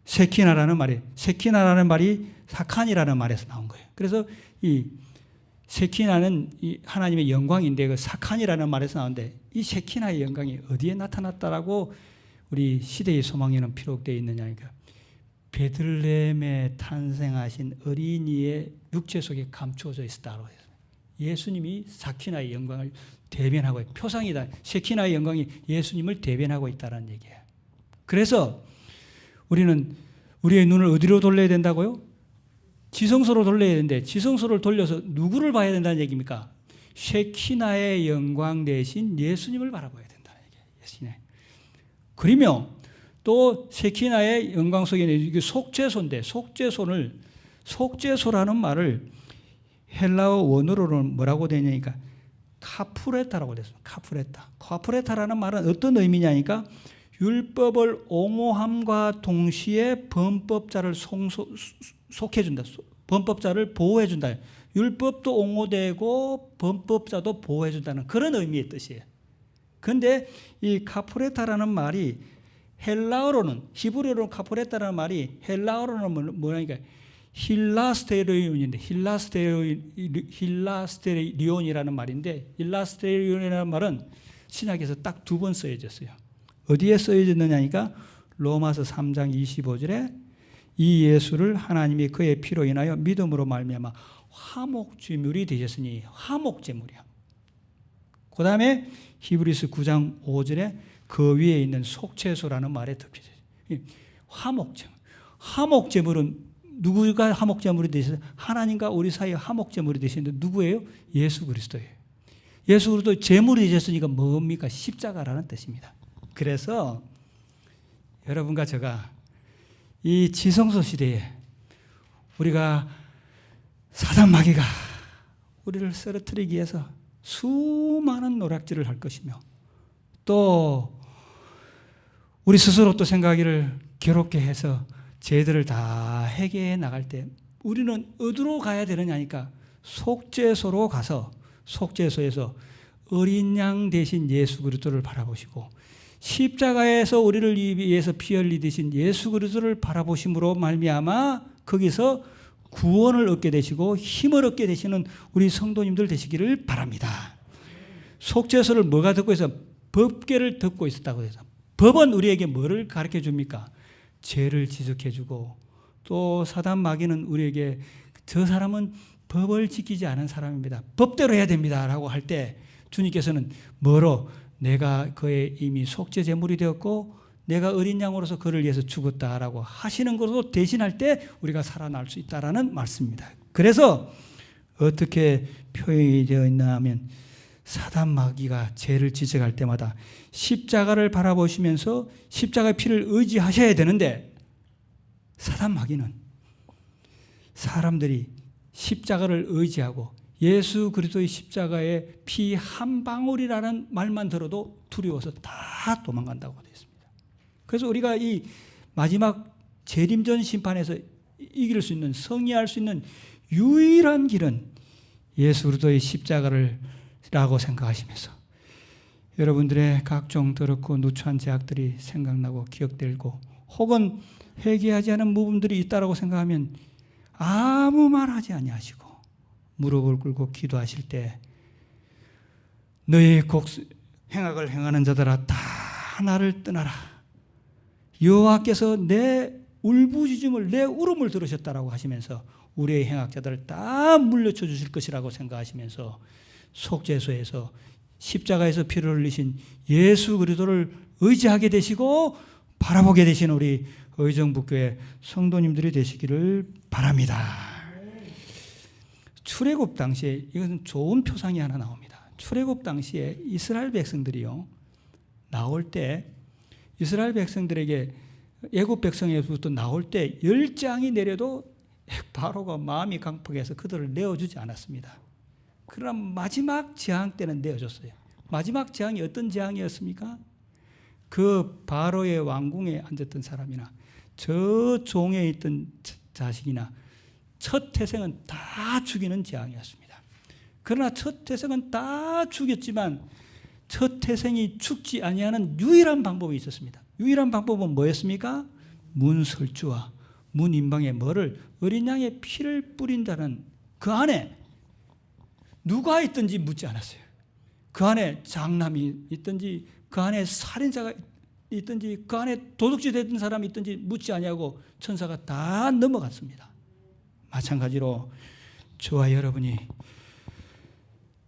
세키나라는 말이 사칸이라는 말에서 나온 거예요. 그래서 이 세키나는 이 하나님의 영광인데 그 사칸이라는 말에서 나오는데 이 세키나의 영광이 어디에 나타났다라고 우리 시대의 소망에는 기록되어 있느냐니까 베들레헴에 탄생하신 어린이의 육체 속에 감추어져 있었다고 해요. 예수님이 사키나의 영광을 대변하고 있다. 표상이다. 세키나의 영광이 예수님을 대변하고 있다는 얘기예요. 그래서 우리는 우리의 눈을 어디로 돌려야 된다고요? 지성소로 돌려야 되는데 지성소를 돌려서 누구를 봐야 된다는 얘기입니까? 쉐키나의 영광 대신 예수님을 바라봐야 된다는 얘기예요. 예수님. 그러며 또 쉐키나의 영광 속에 이게 속죄소인데 속죄소라는 말을 헬라어 원어로는 뭐라고 되냐니까 카프레타라고 됐습니다. 카프레타라는 말은 어떤 의미냐니까 율법을 옹호함과 동시에 범법자를 속해준다. 범법자를 보호해준다. 율법도 옹호되고 범법자도 보호해준다는 그런 의미의 뜻이에요. 그런데 이 카프레타라는 말이 헬라어로는 히브리어로 카프레타라는 말이 헬라어로는 뭐냐니까 힐라스테리온인데 힐라스테리온이라는 말인데 힐라스테리온이라는 말은 신약에서 딱 2번 쓰여졌어요. 어디에 쓰여졌느냐니까 로마서 3장 25절에 이 예수를 하나님이 그의 피로 인하여 믿음으로 말미암아 화목제물이 되셨으니 화목제물이야. 그 다음에 히브리서 9장 5절에 그 위에 있는 속죄소라는 말에 덮여져요. 화목제물은 누구가 화목제물이 되셨어요? 하나님과 우리 사이에 화목제물이 되시는데 누구예요? 예수 그리스도예요. 예수 그리스도 제물이 되셨으니까 뭡니까? 십자가라는 뜻입니다. 그래서 여러분과 제가 이 지성소 시대에 우리가 사단 마귀가 우리를 쓰러뜨리기 위해서 수많은 노략질을 할 것이며 또 우리 스스로 또 생각하기를 괴롭게 해서 죄들을 다 해결해 나갈 때 우리는 어디로 가야 되느냐니까 속죄소로 가서 속죄소에서 어린 양 대신 예수 그리스도를 바라보시고 십자가에서 우리를 위해서 피 흘리신 예수 그리스도를 바라보심으로 말미암아 거기서 구원을 얻게 되시고 힘을 얻게 되시는 우리 성도님들 되시기를 바랍니다. 속죄서를 뭐가 듣고 있어? 법궤를 듣고 있었다고 해서 법은 우리에게 뭐를 가르쳐 줍니까? 죄를 지적해 주고 또 사단 마귀는 우리에게 저 사람은 법을 지키지 않은 사람입니다. 법대로 해야 됩니다. 라고 할 때 주님께서는 뭐로? 내가 그의 이미 속죄 제물이 되었고 내가 어린 양으로서 그를 위해서 죽었다라고 하시는 것으로 대신할 때 우리가 살아날 수 있다라는 말씀입니다. 그래서 어떻게 표현이 되어 있나 하면 사단 마귀가 죄를 지적할 때마다 십자가를 바라보시면서 십자가의 피를 의지하셔야 되는데 사단 마귀는 사람들이 십자가를 의지하고 예수 그리스도의 십자가의 피 한 방울이라는 말만 들어도 두려워서 다 도망간다고 되어 있습니다. 그래서 우리가 이 마지막 재림전 심판에서 이길 수 있는, 승리할 수 있는 유일한 길은 예수 그리스도의 십자가라고 생각하시면서 여러분들의 각종 더럽고 누추한 죄악들이 생각나고 기억되고 혹은 회개하지 않은 부분들이 있다라고 생각하면 아무 말 하지 아니하시고 무릎을 꿇고 기도하실 때 너희 행악을 행하는 자들아 다 나를 떠나라. 여호와께서 내 울부짖음을 내 울음을 들으셨다라고 하시면서 우리의 행악자들을 다 물려쳐 주실 것이라고 생각하시면서 속죄소에서 십자가에서 피를 흘리신 예수 그리스도를 의지하게 되시고 바라보게 되신 우리 의정부교회 성도님들이 되시기를 바랍니다. 출애굽 당시에 이것은 좋은 표상이 하나 나옵니다. 출애굽 당시에 이스라엘 백성들이요 나올 때 이스라엘 백성들에게 애굽 백성에서부터 나올 때 10장이 내려도 바로가 마음이 강팍해서 그들을 내어주지 않았습니다. 그러나 마지막 재앙 때는 내어줬어요. 마지막 재앙이 어떤 재앙이었습니까? 그 바로의 왕궁에 앉았던 사람이나 저 종에 있던 자식이나 첫 태생은 다 죽이는 재앙이었습니다. 그러나 첫 태생은 다 죽였지만 첫 태생이 죽지 아니하는 유일한 방법이 있었습니다. 유일한 방법은 뭐였습니까? 문설주와 문인방에 뭐를? 어린 양의 피를 뿌린다는 그 안에 누가 있든지 묻지 않았어요. 그 안에 장남이 있든지 그 안에 살인자가 있든지 그 안에 도둑질 했던 사람이 있든지 묻지 아니하고 천사가 다 넘어갔습니다. 마찬가지로 저와 여러분이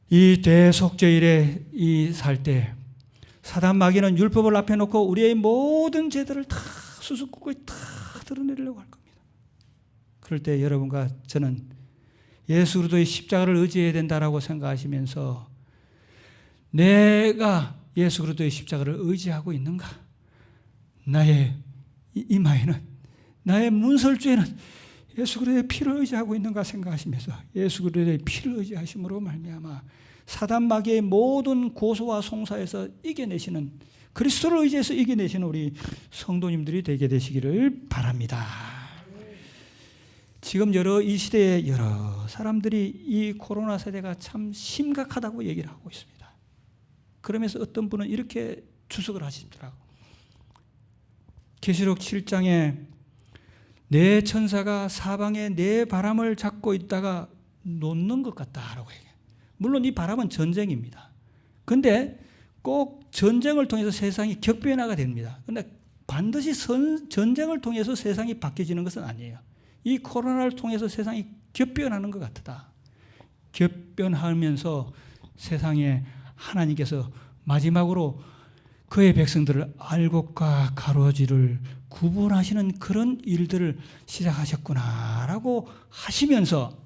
이 대속죄일에 살 때 사단 마귀는 율법을 앞에 놓고 우리의 모든 죄들을 다 수수께끼 다 드러내려고 할 겁니다. 그럴 때 여러분과 저는 예수 그리스도의 십자가를 의지해야 된다라고 생각하시면서 내가 예수 그리스도의 십자가를 의지하고 있는가? 나의 이마에는 나의 문설주에는 예수 그리스도의 피를 의지하고 있는가 생각하시면서 예수 그리스도의 피를 의지하심으로 말미암아 사단 마귀의 모든 고소와 송사에서 이겨내시는 그리스도를 의지해서 이겨내시는 우리 성도님들이 되게 되시기를 바랍니다. 지금 이 시대에 여러 사람들이 이 코로나 세대가 참 심각하다고 얘기를 하고 있습니다. 그러면서 어떤 분은 이렇게 주석을 하시더라고요. 계시록 7장에 내 천사가 사방에 내 바람을 잡고 있다가 놓는 것 같다라고 얘기해요. 물론 이 바람은 전쟁입니다. 그런데 꼭 전쟁을 통해서 세상이 격변화가 됩니다. 그런데 반드시 전쟁을 통해서 세상이 바뀌어지는 것은 아니에요. 이 코로나를 통해서 세상이 격변하는 것 같다. 격변하면서 세상에 하나님께서 마지막으로 그의 백성들을 알곡과 가로지를 구분하시는 그런 일들을 시작하셨구나라고 하시면서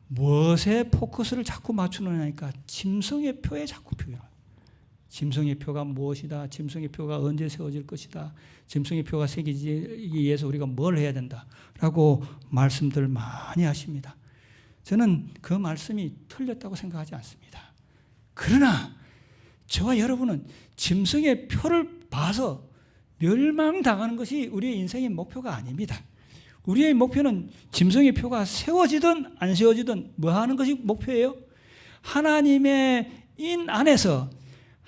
무엇에 포커스를 자꾸 맞추느냐니까 짐승의 표에 자꾸 표현해요. 짐승의 표가 무엇이다. 짐승의 표가 언제 세워질 것이다. 짐승의 표가 새기기 위해서 우리가 뭘 해야 된다라고 말씀들 많이 하십니다. 저는 그 말씀이 틀렸다고 생각하지 않습니다. 그러나 저와 여러분은 짐승의 표를 봐서 멸망당하는 것이 우리의 인생의 목표가 아닙니다. 우리의 목표는 짐승의 표가 세워지든 안 세워지든 뭐 하는 것이 목표예요? 하나님의 인 안에서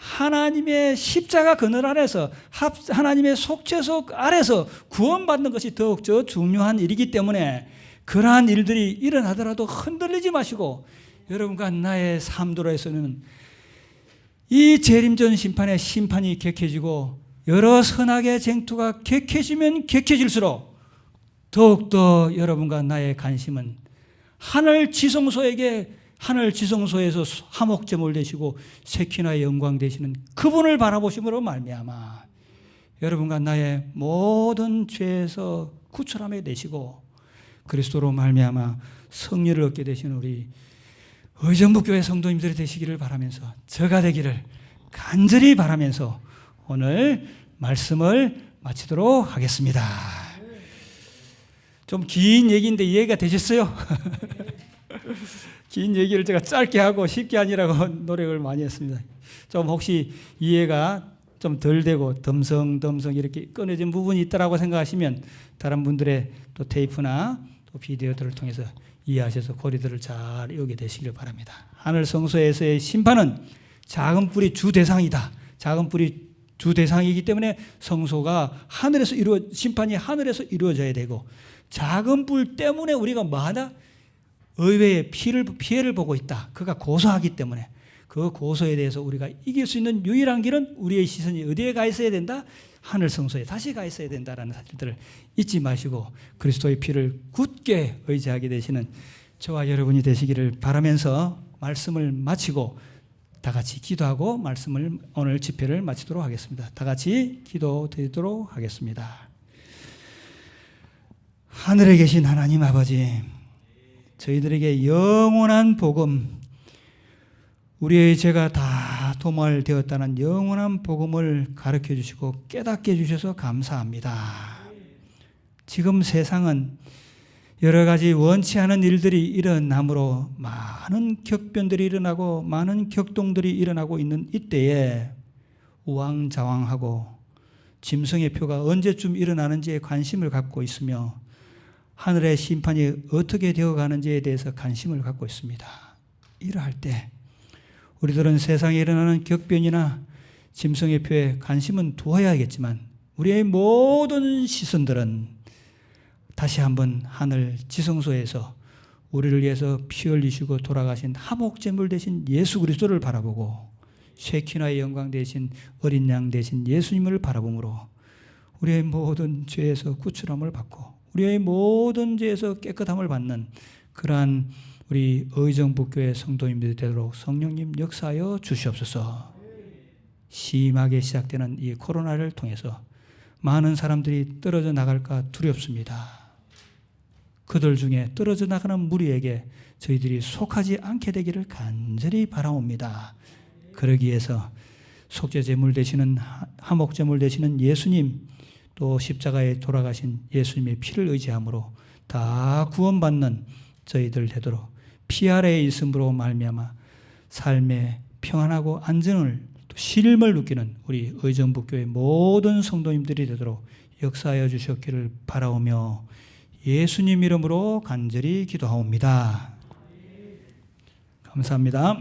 하나님의 십자가 그늘 아래서 하나님의 속죄석 아래서 구원받는 것이 더욱더 중요한 일이기 때문에 그러한 일들이 일어나더라도 흔들리지 마시고 여러분과 나의 삶도로에서는 이 재림전 심판의 심판이 격해지고 여러 선악의 쟁투가 격해지면 격해질수록 더욱더 여러분과 나의 관심은 하늘 지성소에서 화목제물 되시고 세키나의 영광 되시는 그분을 바라보심으로 말미암아 여러분과 나의 모든 죄에서 구출함에 되시고 그리스도로 말미암아 승리를 얻게 되시는 우리 의정부교회 성도님들이 되시기를 바라면서 저가 되기를 간절히 바라면서 오늘 말씀을 마치도록 하겠습니다. 좀 긴 얘기인데 이해가 되셨어요? 긴 얘기를 제가 짧게 하고 쉽게 하니라고 노력을 많이 했습니다. 좀 혹시 이해가 좀 덜 되고 덤성덤성 이렇게 끊어진 부분이 있다라고 생각하시면 다른 분들의 또 테이프나 또 비디오들을 통해서 이해하셔서 고리들을 잘 외우게 되시길 바랍니다. 하늘 성소에서의 심판은 작은 뿔이 주 대상이다. 작은 뿔이 주 대상이기 때문에 성소가 심판이 하늘에서 이루어져야 되고 작은 뿔 때문에 우리가 마다 의외의 피해를 보고 있다. 그가 고소하기 때문에 그 고소에 대해서 우리가 이길 수 있는 유일한 길은 우리의 시선이 어디에 가 있어야 된다? 하늘 성소에 다시 가 있어야 된다라는 사실들을 잊지 마시고 그리스도의 피를 굳게 의지하게 되시는 저와 여러분이 되시기를 바라면서 말씀을 마치고 다 같이 기도하고 오늘 집회를 마치도록 하겠습니다. 다 같이 기도드리도록 하겠습니다. 하늘에 계신 하나님 아버지, 저희들에게 영원한 복음, 우리의 죄가 다 도말되었다는 영원한 복음을 가르쳐 주시고 깨닫게 해주셔서 감사합니다. 지금 세상은 여러 가지 원치 않은 일들이 일어나므로 많은 격변들이 일어나고 많은 격동들이 일어나고 있는 이때에 우왕좌왕하고 짐승의 표가 언제쯤 일어나는지에 관심을 갖고 있으며 하늘의 심판이 어떻게 되어가는지에 대해서 관심을 갖고 있습니다. 이러할 때 우리들은 세상에 일어나는 격변이나 짐승의 표에 관심은 두어야겠지만 우리의 모든 시선들은 다시 한번 하늘 지성소에서 우리를 위해서 피 흘리시고 돌아가신 화목제물 되신 예수 그리스도를 바라보고 쉐키나의 영광 되신 어린 양 되신 예수님을 바라보므로 우리의 모든 죄에서 구출함을 받고 우리의 모든 죄에서 깨끗함을 받는 그러한 우리 의정부교회 성도님들이 되도록 성령님 역사하여 주시옵소서. 심하게 시작되는 이 코로나를 통해서 많은 사람들이 떨어져 나갈까 두렵습니다. 그들 중에 떨어져 나가는 무리에게 저희들이 속하지 않게 되기를 간절히 바라옵니다. 그러기 위해서 속죄제물 되시는 화목제물 되시는 예수님 또 십자가에 돌아가신 예수님의 피를 의지함으로 다 구원받는 저희들 되도록 피 아래에 있음으로 말미암아 삶의 평안하고 안전을 또 쉼을 느끼는 우리 의정부교회 모든 성도님들이 되도록 역사하여 주셨기를 바라오며 예수님 이름으로 간절히 기도하옵니다. 감사합니다.